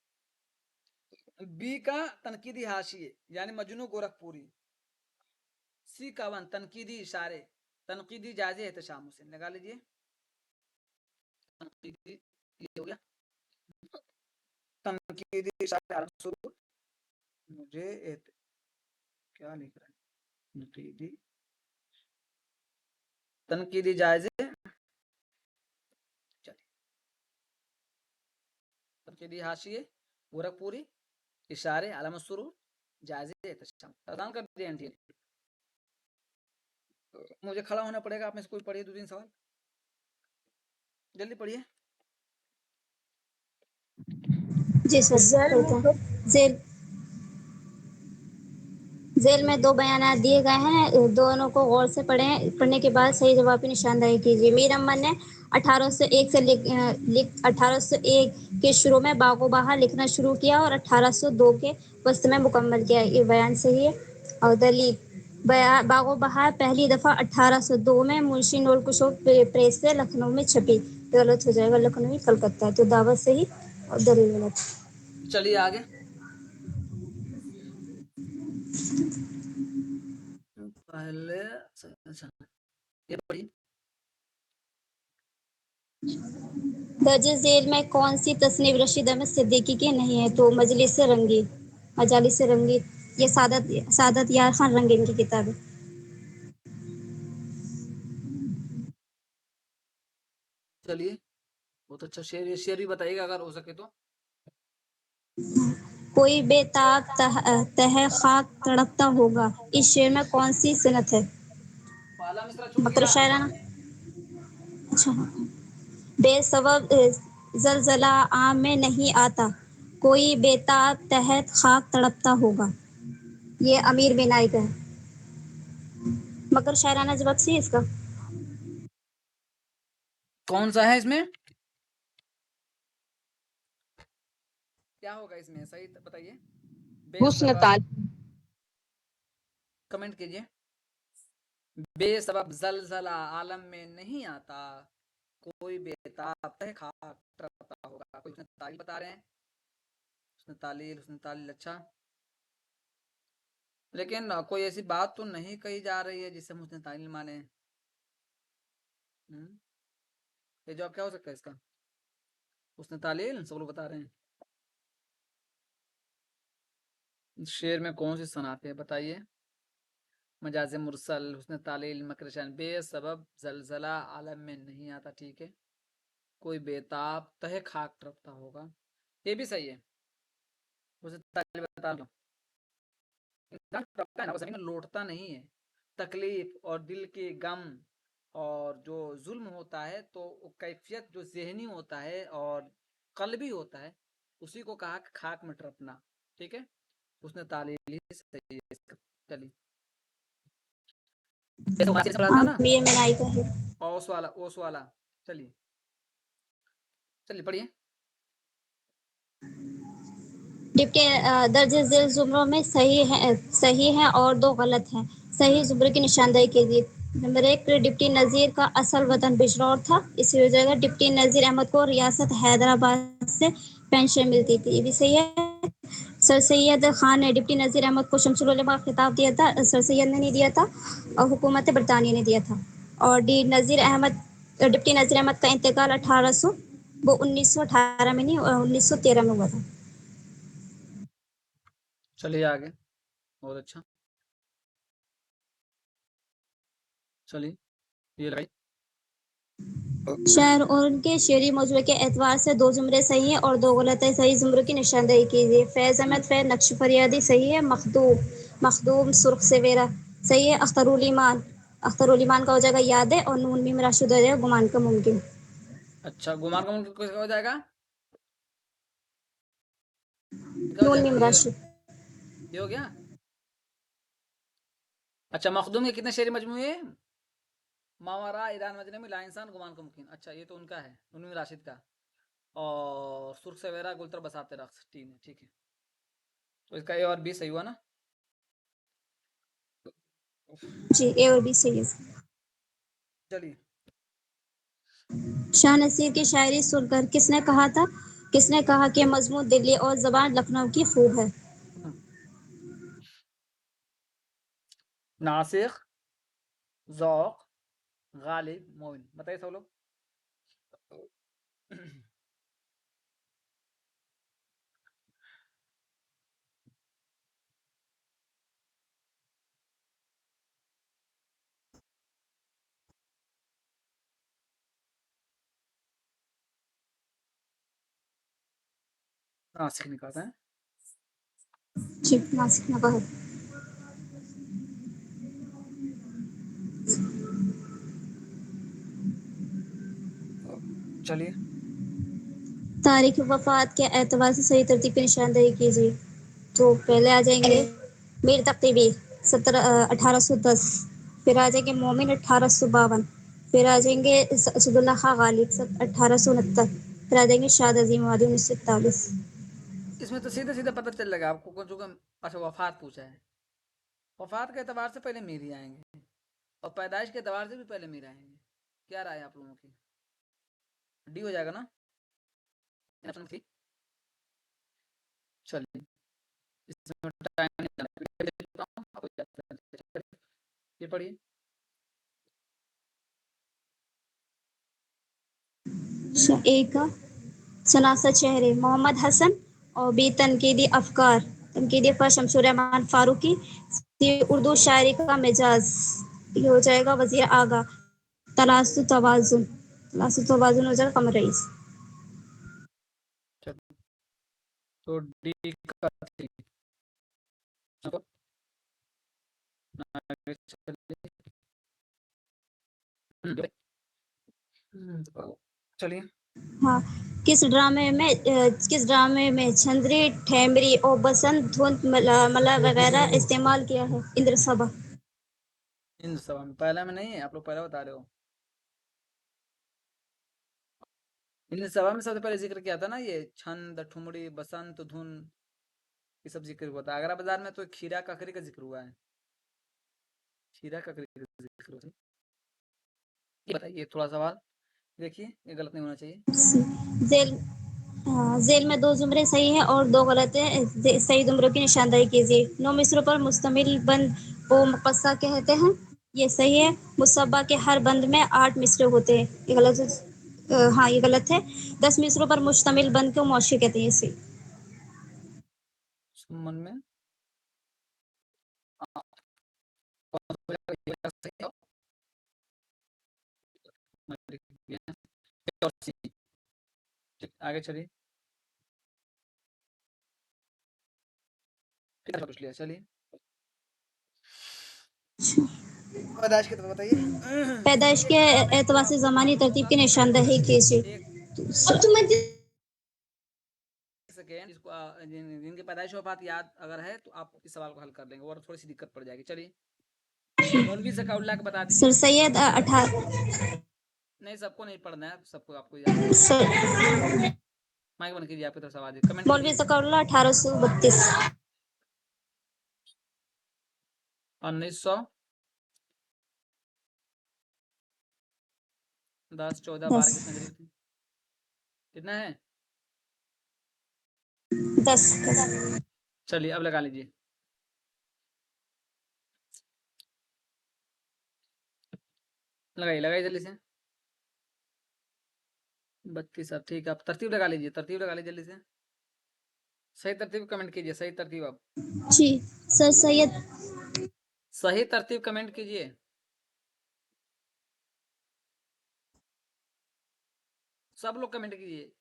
बी का तनकीदी हाशिए यानी मजनू गोरखपुरी। सी का 1 तनकीदी इशारे, तनकीदी जायजे एहतशाम हुसैन। लगा लीजिए तनकीदी, ये हो गया तनकीदी इशारे। मुझे क्या लिख रहा है? तनकीदी जायजे, चलिए तनकीदी हाशिए गोरखपुरी, इशारे अलामत सुरूर, जायजे एहतशाम। आसान कर दिया एनटीए। मुझे खड़ा होना पड़ेगा, आप में से कोई पढ़िए 2-3 सवाल, जल्दी पढ़िए। जी सर। जेल में 2 बयानात दिए गए हैं, दोनों को गौर से पढ़ने के बाद सही जवाब की निशानदेही कीजिए। मीर अमन ने 1801 से 1801 के शुरू में बागो बहार लिखना शुरू किया और 1802 के वस्त में मुकम्मल किया। ये बयान सही है। और दलील, बागो बहार पहली दफा 1802 में मुंशी नूर कुशोक प्रेस से लखनऊ में छपी। गलत हो जाएगा, लखनऊ कलकत्ता है, तो दावत सही और दलील गलत। चलिए आगे। पहले अच्छा ये पढ़िए। दर्ज झेल में कौन सी तस्नीफ रशीद अहमद सिद्दीकी की नहीं है? तो मजलिस रंगी, मजालिस रंगी, ये सादत यार खान रंगीन की किताब है। चलिए बहुत अच्छा शेर, ये शेर भी बताइएगा अगर हो सके तो। कोई बेताब तह खाक तड़पता होगा, इस शेर में कौन सी सनत है? पहला मिसरा छूट बकर गया। शायराना। अच्छा, बेसबब जलजला आम में नहीं आता, कोई बेताब तहत खाक तड़पता होगा, ये अमीर बिनाई का है। मकर शायराना जवाब सी है इसका। कौन सा है इसमें, क्या होगा इसमें सही बताइए। हुस्न बेसबब, तालीम। कमेंट कीजिए। बेसबब जलजला आलम में नहीं आता, कोई बेताब तह खाक तड़पता होगा। कोई उसने तालील बता रहे हैं, उसने तालील अच्छा, लेकिन कोई ऐसी बात तो नहीं कही जा रही है जिससे हम उसने तालील माने। ये जवाब क्या हो सकता है इसका? उसने तालील सब लोग बता रहे हैं। शेर में कौन सी सनाते हैं बताइए। मजाज मुरसल, उसने तालील, मकरशान, बेसबब जलजला आलम में नहीं आता, ठीक है। कोई बेताब तह खाक तड़पता होगा, ये भी सही है। उसे तालील बता लो, जमीन लौटता नहीं है। तकलीफ और दिल के गम और जो जुल्म होता है, तो कैफियत जो ज़हनी होता है और कल्बी होता है, उसी को कहा खाक में तड़पना, ठीक है। उसने तालील ही सही है इसका। चलिए ना, अमीर बिनाई का है। ओस वाला। चलिए पढ़िए। डिप्टी दर्ज झेल जुमरों में सही है और दो गलत हैं। सही जुमरे की निशानदेही कीजिए। नंबर 1, डिप्टी नज़ीर का असल वतन बिजनौर था, इसी वजह डिप्टी नज़ीर अहमद को रियासत हैदराबाद से पेंशन मिलती थी, ये भी सही है। सर सैयद खान ने डिप्टी नज़ीर अहमद को शमसुल उलमा का खिताब दिया था, सर सैयद ने नहीं दिया था और हुकूमत बरतानिया ने दिया था। और डिप्टी नज़ीर अहमद का इंतकाल 1918 में नहीं, 1913 में हुआ था। चलिए आगे, बहुत अच्छा। चलिए ये लगाई। शायर और उनके शेरी मौजूद के एतबार से दो जुमरे सही हैं और दो गलत है। सही जुमरे की निशानदेही कीजिए। फैज़ अहमद फैज़ नक्श फरियादी सही है। मखदूम सुर्ख सवेरा सही है। अख्तरुल ईमान का हो जाएगा याद है और नून मीम राशिद हो जाएगा गुमान का मुमकिन। अच्छा, गुमान का मुमकिन क्या हो जाएगा? क्या हो नून जाएगा? मीम राशिद। ये हो गया। अच्छा, मखदूम के कितने शेरी मजमूए? मावरा ईरान मजने में लाइंसान गुमान का मुमकिन। अच्छा, ये तो उनका है, नून राशिद का। और सुर्ख सवेरा गुलतर बसाते रक्स, ठीक है। तो इसका ए और बी सही हुआ ना? जी, ए और बी सही है। चलिए शाह नसीर की शायरी सुनकर किसने कहा कि मजमून दिल्ली और जबान लखनऊ की खूब है? नासिख, ज़ौक़, गालिब, मोइन, बताइए सब लोग। नासिख निकालते हैं। जी, नासिक नवाब। चलिए तारीख वफात के एतबार से सही तरतीब की निशानदेही कीजिए। तो पहले आ जाएंगे मीर तक़ीबी 1810, फिर आ जाएंगे मोमिन 1852, फिर आ जाएंगे असदुल्ला खां गालिब 1869, फिर आ जाएंगे शाद अजीम वादी 1941। इसमें तो सीधे सीधे पता चल जाएगा आपको, कौन चुका। अच्छा, वफात पूछा है, वफात के एतबार से पहले मीर ही आएंगे और पैदाइश के एतबार से भी पहले मीर आएंगे। क्या राय है आप लोगों की? डी हो जाएगा ना? चलिए इसमें टाइम नहीं लगेगा, आपको ये पढ़िए। एक सनासा चेहरे मोहम्मद हसन और बी तनकीदी अफकार शमसुर रहमान फारूकी। सी उर्दू शायरी का मिजाज, ये हो जाएगा वजीर आगा। तनासु तवाजुन हो जाएगा कमर रईस। तो डी का थी। चलिए हाँ, किस ड्रामे में छंद्री ठेमरी और बसंत धुंध मला वगैरह इस्तेमाल किया है? इंद्र सभा। इन सभा में पहला में नहीं है, आप लोग पहला बता रहे हो। इन सभा में सबसे पहले जिक्र किया था ना, ये छंद ठुमड़ी बसंत धुन, ये सब जिक्र हुआ था। आगरा बाजार में तो खीरा ककड़ी का जिक्र हुआ है, खीरा ककड़ी का जिक्र हुआ है। ये बताइए थोड़ा सवाल देखिए, ये गलत नहीं होना चाहिए। जेल में 2 जुमरे सही है और 2 गलत है। सही जुमरों की निशानदेही कीजिए। 9 मिसरों पर मुश्तमिल बंद को मुक़स्सा कहते हैं, ये सही है। मुसब्बा के हर बंद में 8 मिसरे होते हैं, ये गलत है। हाँ, ये गलत है। 10 मिसरों पर मुश्तमिल बंद को मौशी कहते हैं, ये सही। मन में आगे चलिए, पूछ लिया। चलिए पैदाइश के तो बताइए। पैदाइश के एतबार से ज़मानी तरतीब की निशानदेही कीजिए। सेकेंड इसको जिनकी पैदाइश वफात याद अगर है तो आप इस सवाल को हल कर लेंगे, और थोड़ी सी दिक्कत पड़ जाएगी। चलिए मौलवी ज़काउल्लाह के बता दीजिए। सर सैयद 18 नहीं, सबको नहीं पढ़ना है, सबको आपको याद है। माइक बंद कीजिए, आपकी तरफ सवाल है, कमेंट मौलवी ज़काउल्लाह 1832। 1900 10 14 12 कितने करीब थे? कितना है? 10। चलिए अब लगा लीजिए। लगाइए जल्दी से। 32। अब ठीक है, आप तरतीब लगा लीजिए, जल्दी से। सही तरतीब कमेंट कीजिए, सही तरतीब। आप जी सर सैयद सही तरतीब कमेंट कीजिए। सब लोग कमेंट कीजिए,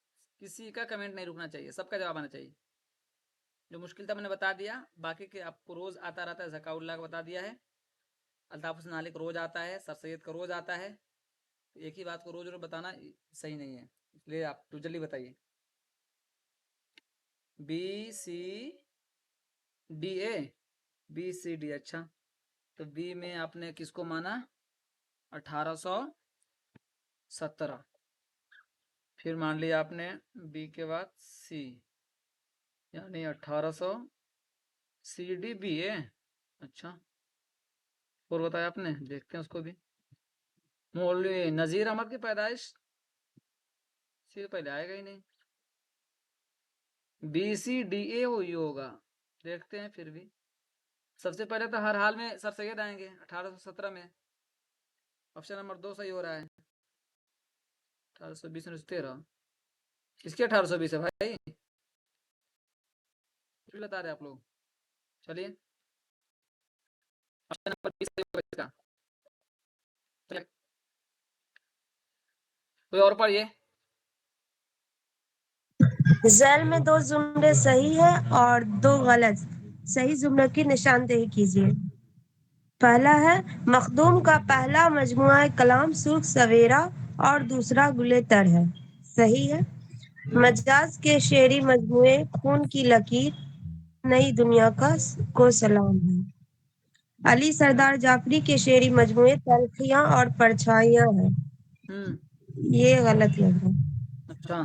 किसी का कमेंट नहीं रुकना चाहिए, सबका जवाब आना चाहिए। जो मुश्किल था मैंने बता दिया, बाकी के आपको रोज आता रहता है। ज़काउल्लाह का बता दिया है, अल्ताफ हुसैन आली का रोज आता है, सर सैयद का रोज आता है। तो एक ही बात को रोज रोज बताना सही नहीं है, इसलिए आप तो जल्दी बताइए। BCD। अच्छा, तो बी में आपने किसको माना? 1817। फिर मान लिया आपने बी के बाद सी, यानी 1800 CD बी है। अच्छा, और बताया आपने, देखते हैं उसको भी। मौलवी नज़ीर अहमद की पैदाइश सी पहले आएगा ही नहीं, BCDA हुई होगा, देखते हैं। फिर भी सबसे पहले तो हर हाल में सर सैयद आएंगे 1817 में। ऑप्शन नंबर 2 सही हो रहा है। 1820 13 किसके 1820 है भाई, बता रहे आप लोग। चलिए ऑप्शन नंबर 20 सही होगा इसका। कोई और पढ़िए। ज़ैल में 2 जुमले सही है और 2 गलत। सही जुमलों की निशानदेही कीजिए। पहला है, मखदूम का पहला मजमुआ कलाम सुर्ख सवेरा और दूसरा गुलेतर है, सही है। मजाज के शेरी मजमुए खून की लकीर नई दुनिया को सलाम है। अली सरदार जाफरी के शेरी मजमुए तलखियां और परछाइयां हैं, ये गलत लग रहा है। अच्छा,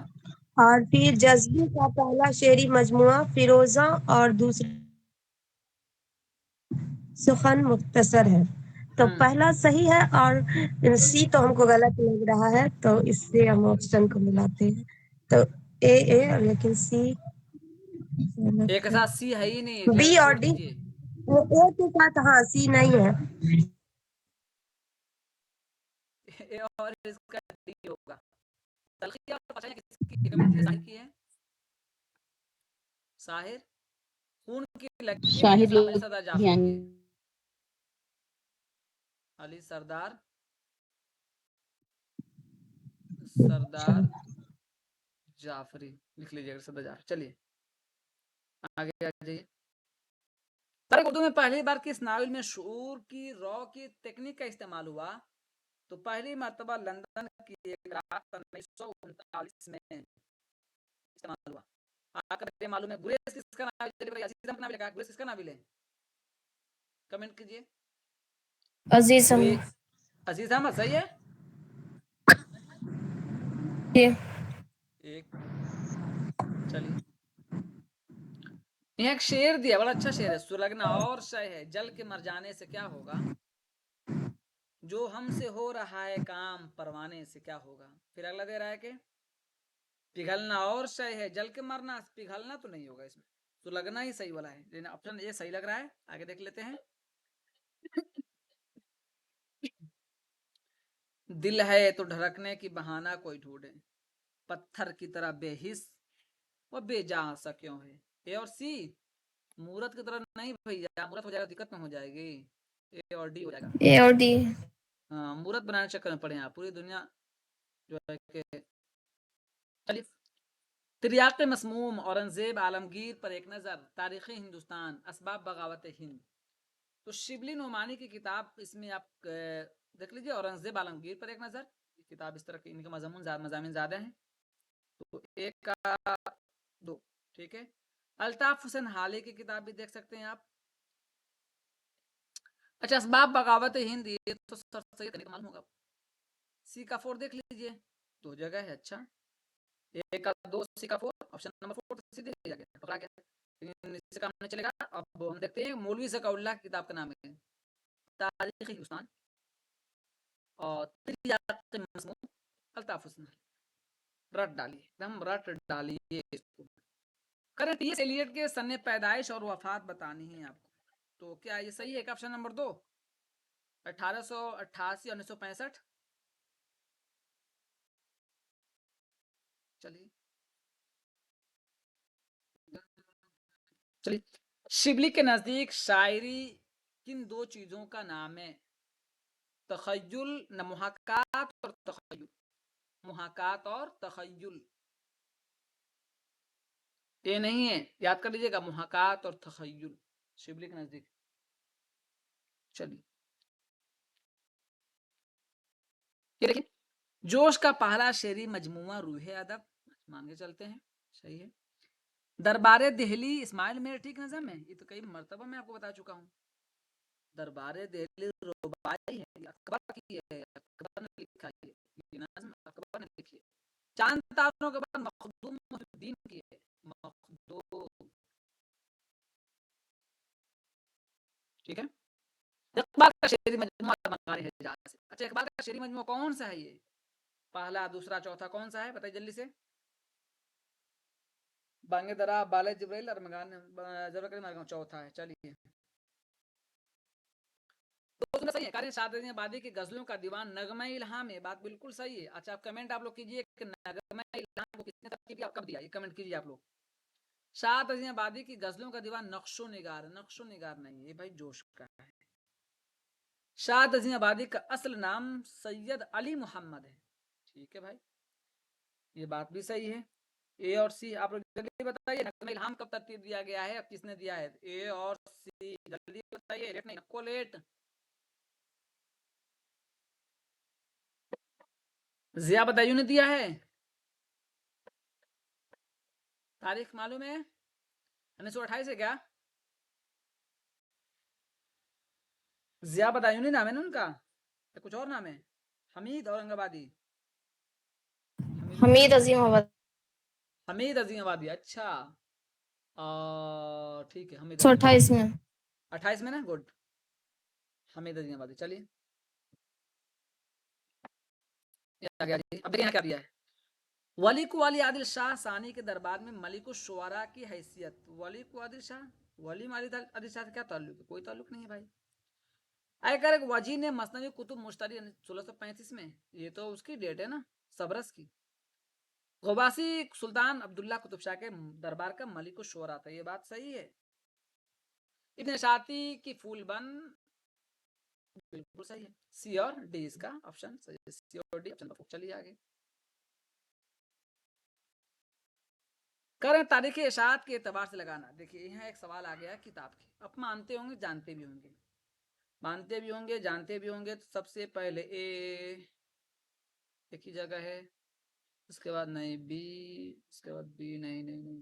और फिर जज्बी का पहला शेरी मजमुआ फिरोजा और दूसरा सुखन मुख्तसर है। तो पहला सही है और सी तो हमको गलत लग रहा है, तो इससे हम ऑप्शन को मिलाते हैं। तो ए लेकिन सी ए के साथ सी है ही नहीं, बी जल्दी और नोट डी। कीजिए। ए के साथ हाँ सी नहीं है। ए और इसका डी होगा। तलखी और पता है किसकी कमेंट कीजिए, साहिर की है। साहिर खून की लकीर शाहिद इस्लाम अली सरदार जाफरी लोधियानी। की है। अली सरदार जाफरी लिख लीजिएगा, सरदार जाफरी। चलिए आगे आ जाइए। तारीख उर्दू में पहली बार किस नावल में शूर की रॉ की तकनीक का इस्तेमाल हुआ? तो पहली मर्तबा लंदन की एक रात 1939 में इस्तेमाल हुआ। आपका ये मालूम है गुरेज किसका नाम है? गुरेज किसका नाम है? कमेंट कीजिए। अजीज अहमद। अजीज अहमद सही है। एक चलिए, यहाँ एक शेर दिया, बड़ा अच्छा शेर है। सुलगना और शय है, जल के मर जाने से क्या होगा? जो हमसे हो रहा है काम, परवाने से क्या होगा? फिर अगला दे रहा है कि पिघलना और शय है, जल के मरना, पिघलना तो नहीं होगा इसमें, सुलगना ही सही वाला है। लेकिन ऑप्शन ये सही लग रहा है। आगे देख लेते हैं। दिल है तो ढरकने की बहाना कोई ढूंढे, पत्थर की तरह बेहिस वो बेजा सा क्यों है? ए और सी। मूरत की तरह नहीं भैया, मूरत हो जाएगा दिक्कत में हो जाएगी। ए और डी हो जाएगा। ए और डी। हाँ, मूरत बनाने चक्कर में पड़े हैं पूरी दुनिया जो है कि। चलिए, तिरयाक मसमूम, औरंगजेब आलमगीर पर एक नज़र, तारीख़ हिंदुस्तान, असबाब बगावत हिंद। तो शिबली नोमानी की किताब, इसमें आप देख लीजिए, औरंगजेब आलमगीर पर एक नज़र। किताब इस तरह की, इनके मज़ामीन ज़्यादा हैं, तो एक का दो, ठीक है। अल्ताफ हुसैन हाली की किताब भी देख सकते हैं आप। अच्छा, असबाब बगावत हिंद, ये तो सर सही तरीके मालूम होगा। सी का 4 देख लीजिए, दो जगह है। अच्छा, एक का 2, सी का 4, ऑप्शन नंबर 4 तो सीधे आ गया, पकड़ा गया। लेकिन इससे काम नहीं चलेगा। अब हम देखते हैं मौलवी ज़काउल्लाह की किताब का नाम है तारीख़ हिंदुस्तान और तिरयाक मसमूम, अल्ताफ हुसैन। रट डालिए, एकदम रट डालिए इसको। करें टी एस एलियट के सन्ने पैदाइश और वफात बतानी है आपको। तो क्या ये सही है कि ऑप्शन नंबर 2 1888 1965? चलिए चलिए, शिबली के नजदीक शायरी किन दो चीजों का नाम है? तखय्युल न मुहाकात और तखय्युल, मुहाकात और तखय्युल। ये नहीं है, याद कर लीजिएगा, मुहाकात और तखय्युल शिबली के नजदीक। चलिए, ये देखिए, जोश का पहला शेरी मजमुआ रूहे अदब, मान के चलते हैं सही है। दरबारे दिल्ली इस्माइल मेरे ठीक नज़म है, ये तो कई मर्तबा मैं आपको बता चुका हूँ। दरबारे दिल्ली रुबाई है, अकबर की है, अकबर ने लिखा है, ये नज़्म अकबर ने लिखी है। चांद तारों के बाद मखदूम मुहिद्दीन की है, मखदूम, ठीक है। इकबाल का शेरी मजमुआ मगारे हिजाज से। अच्छा, इकबाल का शेरी मजमुआ कौन सा है? ये पहला, दूसरा, चौथा कौन सा है? बताइए जल्दी से। बांगे दरा, बाले जिब्राइल, अरमगान, जरूर करीम, चौथा है। चलिए, तो उसमें सही है। कारी शादी आबादी की गजलों का दीवान नगमा इल्हाम है, बात बिल्कुल सही है। अच्छा, आप कमेंट आप लोग कीजिए कि नगमा इल्हाम को किसने तरकीब किया, कब दिया, ये कमेंट कीजिए आप लोग। शाद आबादी की गजलों का दीवान नक्शो निगार, नक्शो निगार नहीं, ये भाई जोश का है। शाद आबादी का असल नाम सैयद अली मोहम्मद है, ठीक है भाई, ये बात भी सही है। ए और सी आप लोग जल्दी बताइए, नगमा इल्हाम कब तरतीब दिया गया है, किसने दिया है? ए और सी जल्दी बताइए, लेट नहीं, नको लेट। जिया बदायूं ने दिया है, तारीख मालूम है? 1928 है क्या? जिया बदायूनी नाम है ना उनका, या कुछ और नाम है? हमीद औरंगाबादी, हमीद अजीमाबाद। हमीद अजीमाबादी। अच्छा, ठीक है, हमीद 128 में। 28 में ना, गुड। हमीद अजीनाबादी। चलिए अब देखिए यहाँ क्या दिया है। वली को वाली आदिल शाह सानी के दरबार में मलिक शुरा की हैसियत। वली को आदिल शाह, वली आदिल शाह से क्या ताल्लुक है? कोई ताल्लुक नहीं है भाई। अगर एक वजी ने मसनवी कुतुब मुश्तरी 1635 में, ये तो उसकी डेट है ना, सबरस की। गवासी सुल्तान अब्दुल्ला कुतुब शाह के दरबार का मलिक शुरा था, ये बात सही है। इब्न शाती की फूलबंद बिल्कुल सही है। सी और डी इसका ऑप्शन सही है। सी और डी ऑप्शन। चलिए आगे करें। तारीख इशाअत के एतबार से लगाना। देखिए यहाँ एक सवाल आ गया है किताब के, आप मानते होंगे जानते भी होंगे, मानते भी होंगे जानते भी होंगे। तो सबसे पहले ए एक ही जगह है, उसके बाद नहीं बी, उसके बाद बी नहीं नहीं नहीं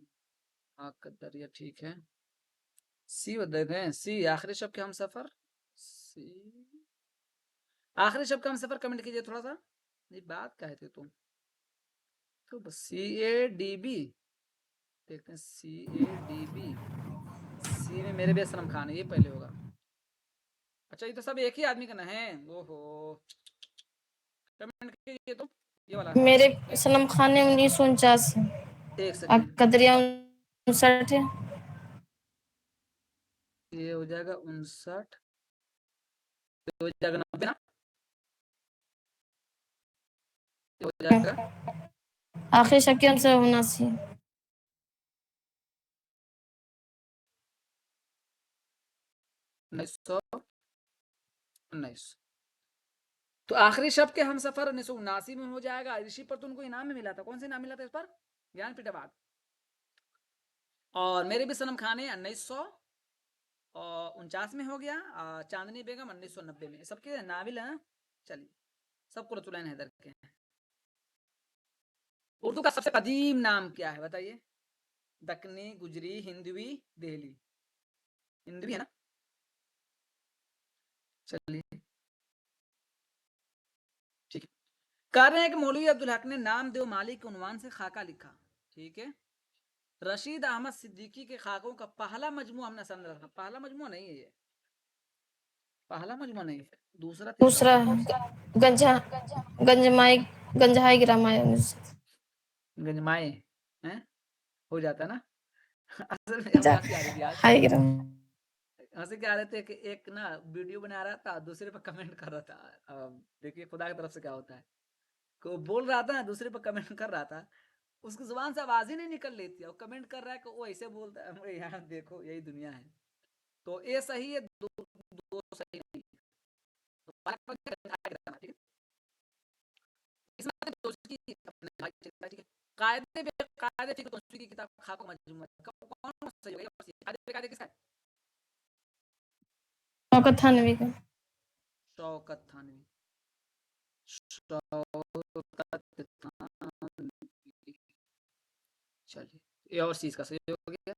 दरिया ठीक है। सी बता दें, सी आखिरी शब्द के हम सफर। सी आखिरी शब्द का हम सफर कमेंट कीजिए थोड़ा सा, ये बात कहते तुम तो बस। सी ए डी बी देखते हैं। सी ए डी बी, सी में मेरे भी सनम खान है, ये पहले होगा। अच्छा ये तो सब एक ही आदमी का ना है। ओहो कमेंट कीजिए तो ये वाला। मेरे सनम खान ने 1949, एक सेकंड, कदरिया 59 है। ये हो जाएगा 59, हो जाएगा 90 ना, हो जाएगा आखिर शक्य 79। 1919। तो आखिरी शब्द के हम सफर 1979 में हो जाएगा। ऋषि पर तो उनको इनाम में मिला था, कौन सा इनाम मिला था इस पर? ज्ञानपीठ। और मेरे भी सनम खान 1949 में हो गया। चांदनी बेगम 1990 में। सबके नाविल है। चलिए सब कुरतुलैन हैदर के हैं। उर्दू का सबसे कदीम नाम क्या है बताइए? दक्कनी, गुजरी, हिंदवी, देहली। हिंदवी है ना। चलिए ठीक है। कह रहे हैं कि मौलवी अब्दुल हक ने नामदेव मालिक के उन्वान से खाका लिखा। ठीक है। रशीद अहमद सिद्दीकी के खाकों का पहला मजमू हमने समझ रखा। पहला मजमू नहीं है ये, पहला मजमू नहीं है, दूसरा गंजहाई ग्रामायण। गंजमाए हैं हो जाता ना। असल में हमें हंसी आ रही थी आज। हाई ग्राम। हंसी क्या आ रहे थे कि एक ना वीडियो बना रहा था, दूसरे पर कमेंट कर रहा था। देखिए खुदा की तरफ से क्या होता है, को बोल रहा था दूसरे पर कमेंट कर रहा था, उसकी जुबान से आवाज ही नहीं निकल लेती है, वो कमेंट कर रहा है कि वो ऐसे बोलता है। यार देखो यही दुनिया है। तो ये सही है, दो सही नहीं है। ठीक है। इसमें दोस्ती अपने भाई ठीक है। कायदे फिक्र तौसीफ़ की किताब खाको मजमूआ कौन सही होगा? कायदे किसका है? शौकत थानवी का। शौकत थानवी। चलिए ये और चीज का सही हो गया।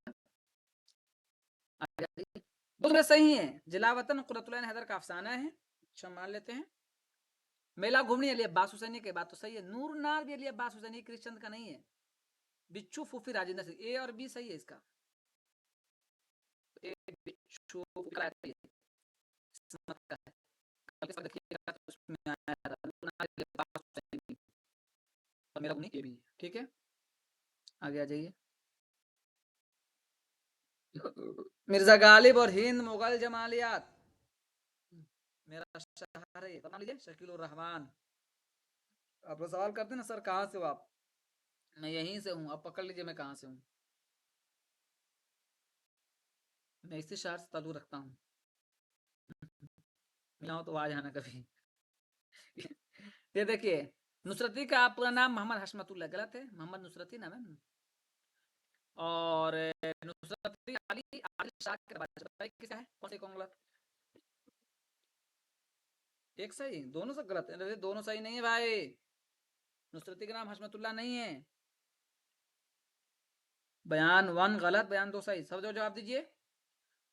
दूसरे सही है। जिलावतन कुरतुलैन हैदर का अफसाना है। अच्छा मान लेते हैं। मेला घूमनी अली अब्बास हुसैनी के बात तो सही है। नूर नार भी अली अब्बास हुसैनी कृष्णचंद का नहीं है। बिच्छू फूफी राजेंद्र सिंह, ए और बी सही है इसका। ए बिच्छू मेरा नहीं ये भी ठीक है। आगे आ जाइए। मिर्जा गालिब और हिंद मुगल जमालियात। मेरा शहर है, बता लीजिए। शकील उर रहमान। आप लोग सवाल करते हैं ना सर कहाँ से हो आप, मैं यहीं से हूँ। आप पकड़ लीजिए मैं कहाँ से हूँ। मैं इसी शहर से ताल्लुक रखता हूँ। यहाँ तो आ जाना कभी। ये देखिए नुसरती का पूरा नाम मोहम्मद हशमतुल्लाह गलत है, मोहम्मद नुसरती नाम है। और नुसरती अली आदिल शाह के बारे किसका है? कौन सी कौन गलत? एक सही, दोनों से गलत है। दोनों सही नहीं है भाई। नुसरती का नाम हशमतुल्लाह नहीं है। बयान 1 गलत, बयान 2 सही। सब जवाब दीजिए।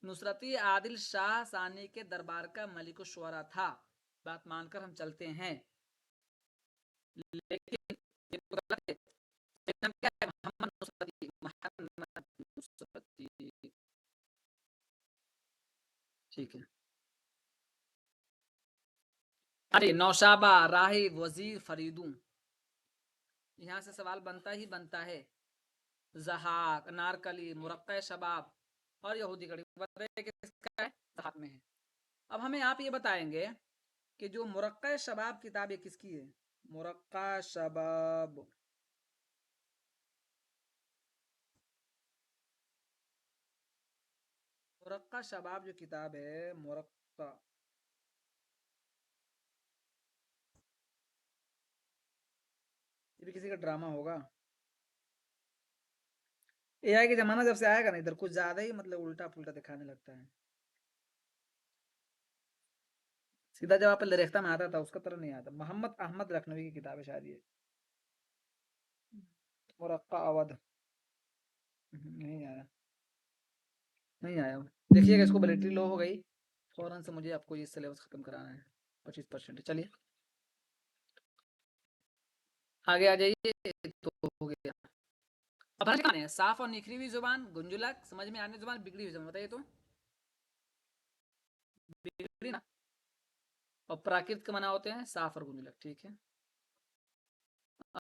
नुसरती आदिल शाह सानी के दरबार का मलिक शुरा था, बात मानकर हम चलते हैं। लेकिन ठीक है। अरे नौशाबा, राहिब, वजीर, फरीदू, यहाँ से सवाल बनता ही बनता है। जहाक, नारकली, मुरक्का शबाब और यहूदी कड़ी, बताइए किसका है? जहाक में है। अब हमें आप ये बताएंगे कि जो मुरक्का शबाब किताब ये किसकी है? मुरक्का शबाब, मुरक्का शबाब जो किताब है, मुरक्का, ये भी किसी का ड्रामा होगा। एआई के जमाना जब से आएगा ना इधर, कुछ ज्यादा ही मतलब उल्टा पुल्टा दिखाने लगता है। सीधा जवाब पहले रेख्ता में आता था, उसका तरह नहीं आता। मोहम्मद अहमद लखनवी की किताब है शायद ये, मुरक्का अवध। नहीं आया, नहीं आया। देखिएगा, इसको बैटरी लो हो गई फौरन से, मुझे आपको ये सिलेबस खत्म कराना है। 25%। चलिए आगे आ जाइए। तो हो गया। अब कौन है? साफ और निखरी हुई जुबान, गुंजुलक, समझ में आने जुबान, बिगड़ी हुई जुबान, बताइए तो। बिगड़ी ना। और प्राकृत के मना होते हैं साफ और गुंजुलक, ठीक है।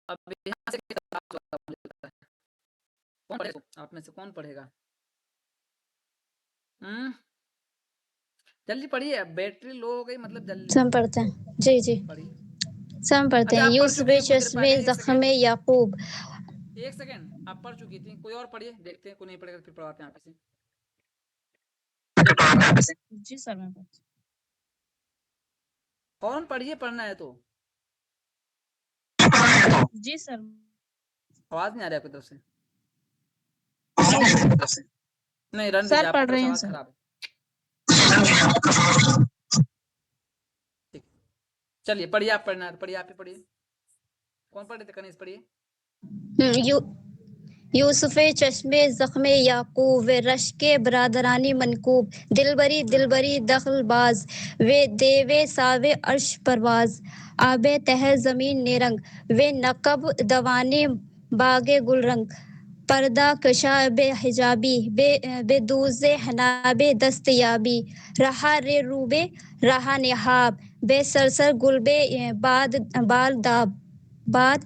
अब यहाँ से कौन पढ़ेगा? आप में से कौन पढ़ेगा? जल्दी पढ़िए, बैटरी लो हो गई मतलब जल्दी सब पढ़ते हैं। जी जी पढ़िए। सब पढ़ते अच्छा हैं। आप पढ़ चुकी हैं कुछ देर यूसुफ पहले, एक जख्म सेकंड, याकूब। एक सेकंड, आप पढ़ चुकी थी। कोई और पढ़िए, देखते हैं, कोई नहीं पढ़ेगा तो फिर पढ़ाते हैं आप इसे। जी सर मैं फौरन पढ़िए, पढ़ना है तो। जी सर आवाज नहीं आ रही आपकी तरफ से? नहीं, रन दीजिए, सर आपकी पढ़ तरफ रहे से हैं आवाज सर। खराब है। ठीक, चलिए पढ़िए, आप पढ़ना है तो पढ़िए, आप ही पढ़िए। कौन पढ़े थे? कनीज पढ़िए। यूसुफ चश्मे ज़ख्म याकूब वे रश के बरादरानी मनकूब दिलबरी दिलबरी दखलबाज वे देवे सावे अर्श परवाज आबे तह ज़मीन नेरंग वे नकब दवाने बागे गुलरंग पर्दा कशा बे हिजाबी बेदूज़े हनाबे दस्तयाबी रहा रे रूबे रहा निहाब बे सरसर गुलबे बाद बाल दाब बाद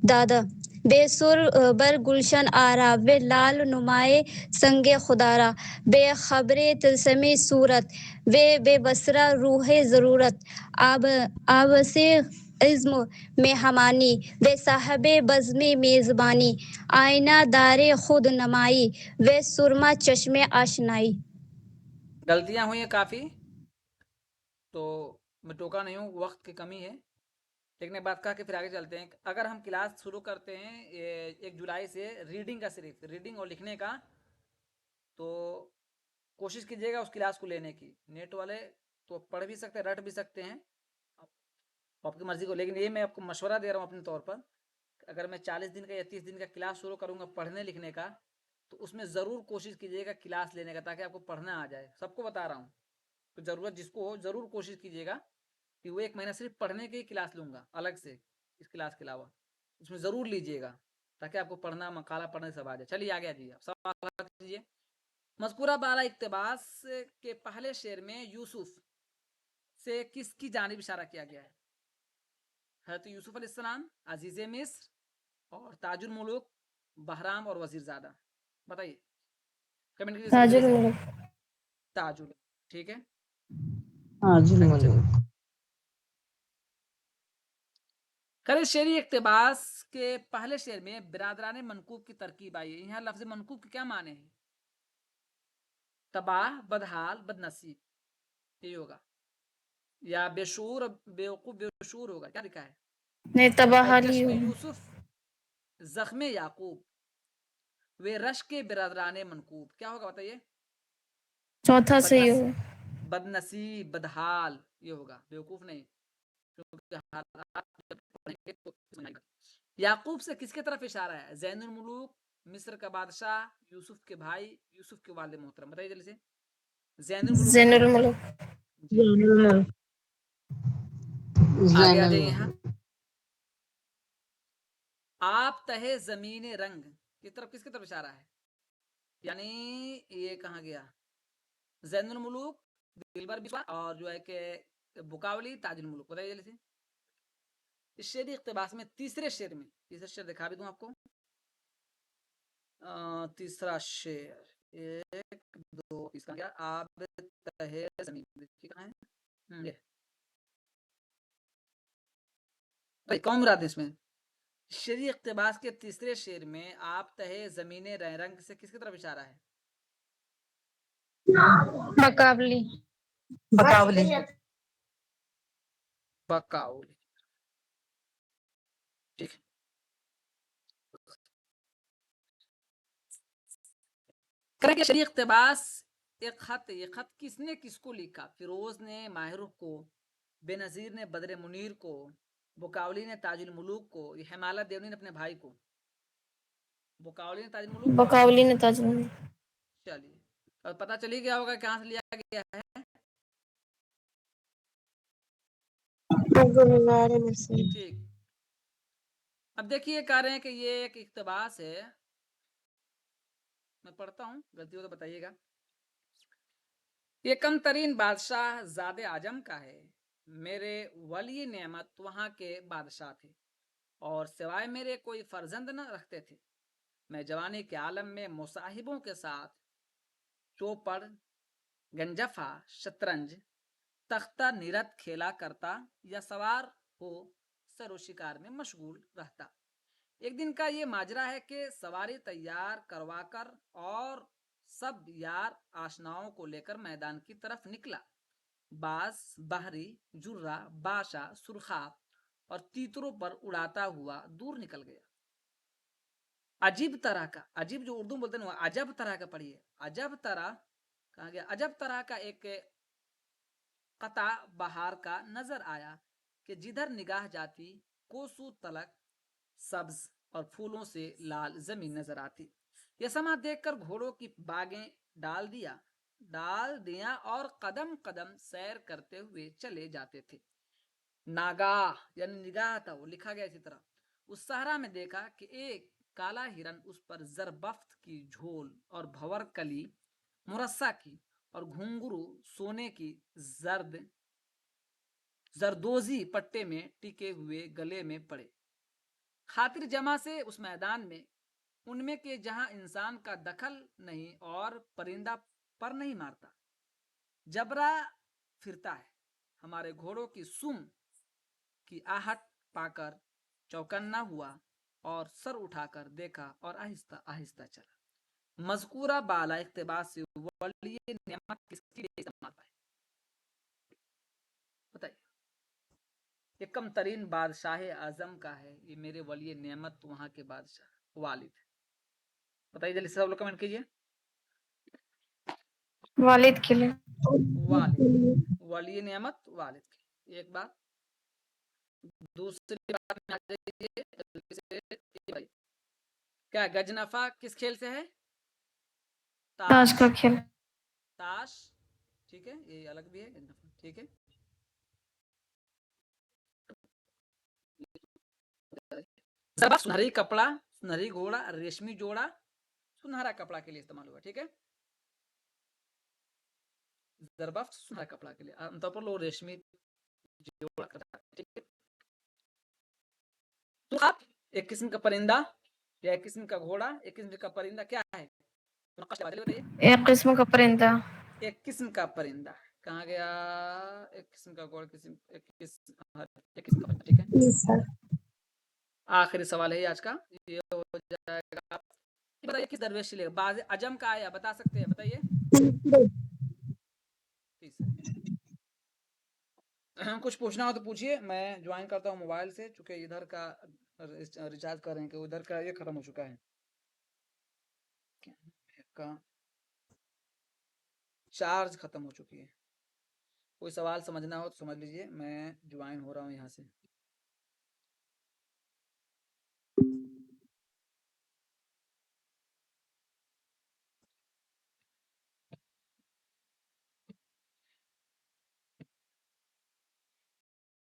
दादा बेसुर बर गुलशन आरा वे लाल नुमाए संगे खुदारा बेखबरे तिलसमी सूरत वे बेबसरा रूहे ज़रूरत आब से इज़्म में हमानी वे साहबे बज़्मे मेज़बानी आईना दारे खुद नमाई वे सुरमा चश्मे आशनाई। गलतियां हुई हैं काफी, तो मैं टोका नहीं हूँ, वक्त की कमी है। लेकिन एक बात कहा कि फिर आगे चलते हैं। अगर हम क्लास शुरू करते हैं 1 जुलाई से रीडिंग का, सिर्फ रीडिंग और लिखने का, तो कोशिश कीजिएगा उस क्लास को लेने की। नेट वाले तो पढ़ भी सकते हैं, रट भी सकते हैं, आपकी मर्जी को। लेकिन ये मैं आपको मशवरा दे रहा हूँ अपने तौर पर, अगर मैं 40 दिन का या 30 दिन का क्लास शुरू करूँगा पढ़ने लिखने का, तो उसमें ज़रूर कोशिश कीजिएगा क्लास लेने का, ताकि आपको पढ़ना आ जाए। सबको बता रहा हूँ, तो ज़रूरत जिसको हो ज़रूर कोशिश कीजिएगा कि वो 1 महीना सिर्फ पढ़ने की क्लास लूँगा अलग से, इस क्लास के अलावा उसमें ज़रूर लीजिएगा, ताकि आपको पढ़ना, मकाला पढ़ने सब आ जाए। चलिए आगे आ जाइए, आप सवाल कीजिए। मज़कूरा बाला इक़्तिबास के पहले शेर में यूसुफ से किसकी जानिब इशारा किया गया है? हज़रत यूसुफ अलैहिस्सलाम, अजीज़ मिस्र और ताजुल मुलूक, बहराम और वज़ीरज़ादा। बताइए कमेंट कीजिए जल्दी ताजुल से। मुल्क। ताजुल, ठीक है। हाँ जी आगे चलिए। खैर शेरी इक़्तिबास के पहले शेर में बिरादरान मनकूब की तरकीब आई है। यहाँ लफ्ज़ मनकूब के क्या माने हैं? तबाह, बदहाल, बदनसीब, ये होगा, या बेशूर, बेवकूफ, बेशूर होगा। क्या लिखा है? नहीं, भाई तबाहाली चश्मे होगा। यूसुफ, जख्मे याकूब, वे रश के बिरादरान मनकूब, क्या होगा बताइए? चौथा सही होगा। बदनसीब, बदहाल, ये होगा, बेवकूफ नहीं, क्योंकि हालात जब पढ़ेंगे तो समझ आएगा। याकूब से किसके तरफ इशारा है? ज़ैनुल मुलूक, मिस्र का बादशाह, यूसुफ के भाई, यूसुफ के वालिद मोहतरम। बताइए जल्दी से। ज़ैनुल मुलूक कौन ज़ैनुल है? मुल्क। जी, आगे आ जाइए। यहाँ आप तहे जमीन रंग की तरफ किसकी तरफ इशारा है? यानी ये कहाँ गया? ज़ैनुल मुलूक, दिलबर बिस्वा, और जो है कि बुकावली ताजुल मुलूक, बताइए जल्दी से। इस शेरी इक्तबास में तीसरे शेर में, तीसरा शेर दिखा भी दूं आपको। तीसरा शेर, 1 2 इसका क्या, आब तहे ज़मीन, देखिए कहाँ है, ये भाई कौन मुराद है इसमें? शेरी इक्तबास के तीसरे शेर में आप तहे ज़मीने रंग से किसकी तरफ इशारा है? बकावली। बकावली। बकाउली, ठीक है। करें कि शेरी इक्तबास एक खत, ये खत किसने किसको लिखा? फिरोज ने माहिरुख को, बेनज़ीर ने बदर मुनीर को, बुकावली ने ताजुल मुलूक को, ये हिमालय देवनी ने अपने भाई को। बुकावली ने ताजुल मुलूक, बकावली ने ताजुल मुलूक। चलिए और पता चली गया होगा कहाँ से लिया गया है। ठीक, अब देखिए कह रहे हैं कि ये एक इक्तबास है, मैं पढ़ता हूँ, गलती हो तो बताइएगा। ये कम तरीन बादशाह ज़ादे आजम का है, मेरे वली नेमत वहाँ के बादशाह थे, और सिवाय मेरे कोई फर्जंद न रखते थे। मैं जवानी के आलम में मुसाहिबों के साथ चौपड़, गंजफा, शतरंज, तख्ता निरत खेला करता या सवार हो सरो शिकार में मशगूल रहता। एक दिन का ये माजरा है कि सवारी तैयार करवाकर और सब यार आशनाओं को लेकर मैदान की तरफ निकला। बास, बहरी, जुर्रा, बाशा, सुरखाब और तीतरों पर उड़ाता हुआ दूर निकल गया। अजीब तरह का, अजीब जो उर्दू बोलते हैं अजब तरह का, पढ़िए, अजब तरह कहा गया, अजब तरह का एक कता बहार का नजर आया कि जिधर निगाह जाती कोसों तलक सब्ज और फूलों से लाल जमीन नजर आती। यह समा देखकर घोड़ों की बागें डाल दिया और कदम कदम सैर करते हुए चले जाते थे। नागाह यानी निगाह था, वो लिखा गया इसी तरह। उस सहरा में देखा कि एक काला हिरन उस पर जरबफ्त की झोल और भंवर कली मुरस्सा की और घुंघरू सोने की जरदोजी पट्टे में टिके हुए गले में पड़े। खातिर जमा से उस मैदान में उनमें के जहां इंसान का दखल नहीं और परिंदा पर नहीं मारता, जबरा फिरता है। हमारे घोड़ों की सुम की आहट पाकर चौकन्ना हुआ और सर उठाकर देखा और आहिस्ता आहिस्ता चला। मज़कूरा बाला इख्तिबास से वली नेमत किसके लिए इस्तेमाल है बताइए। ये कम तरीन बादशाह आजम का है, ये मेरे वली नेमत वहां के बादशाह वालिद। बताइए जल्दी सब लोग कमेंट कीजिए। वालिद के लिए। वालिद, वली नेमत वालिद के। एक बात, दूसरी बात में आ जाइए जल्दी से। भाई क्या गजनफा किस खेल से है? ताश का खेल। ताश, ठीक है, ये अलग भी है गजनफा, ठीक है। जरबा सुनहरी कपड़ा, सुनहरी घोड़ा, रेशमी जोड़ा, सुनहरा कपड़ा के लिए इस्तेमाल हुआ, ठीक है। जरबा सुनहरा कपड़ा के लिए, आमतौर पर लोग रेशमी जोड़ा करता है, ठीक है। तो आप एक किस्म का परिंदा या एक किस्म का घोड़ा, एक किस्म का परिंदा क्या है? बताइए। एक किस्म का परिंदा। एक किस्म का परिंदा कहाँ गया? एक किस्म का घोड़ा, एक किस्म का परिंदा, ठीक है। आखिरी सवाल है आज का, ये हो जाएगा। बताइए किस दरवेश से बाज अजम का आया, बता सकते हैं, बताइए। कुछ पूछना हो तो पूछिए, मैं ज्वाइन करता हूँ मोबाइल से, चूंकि इधर का रिचार्ज कर रहे हैं कि उधर का ये खत्म हो चुका है। का चार्ज खत्म हो चुकी है। कोई सवाल समझना हो तो समझ लीजिए, मैं ज्वाइन हो रहा हूँ यहाँ से।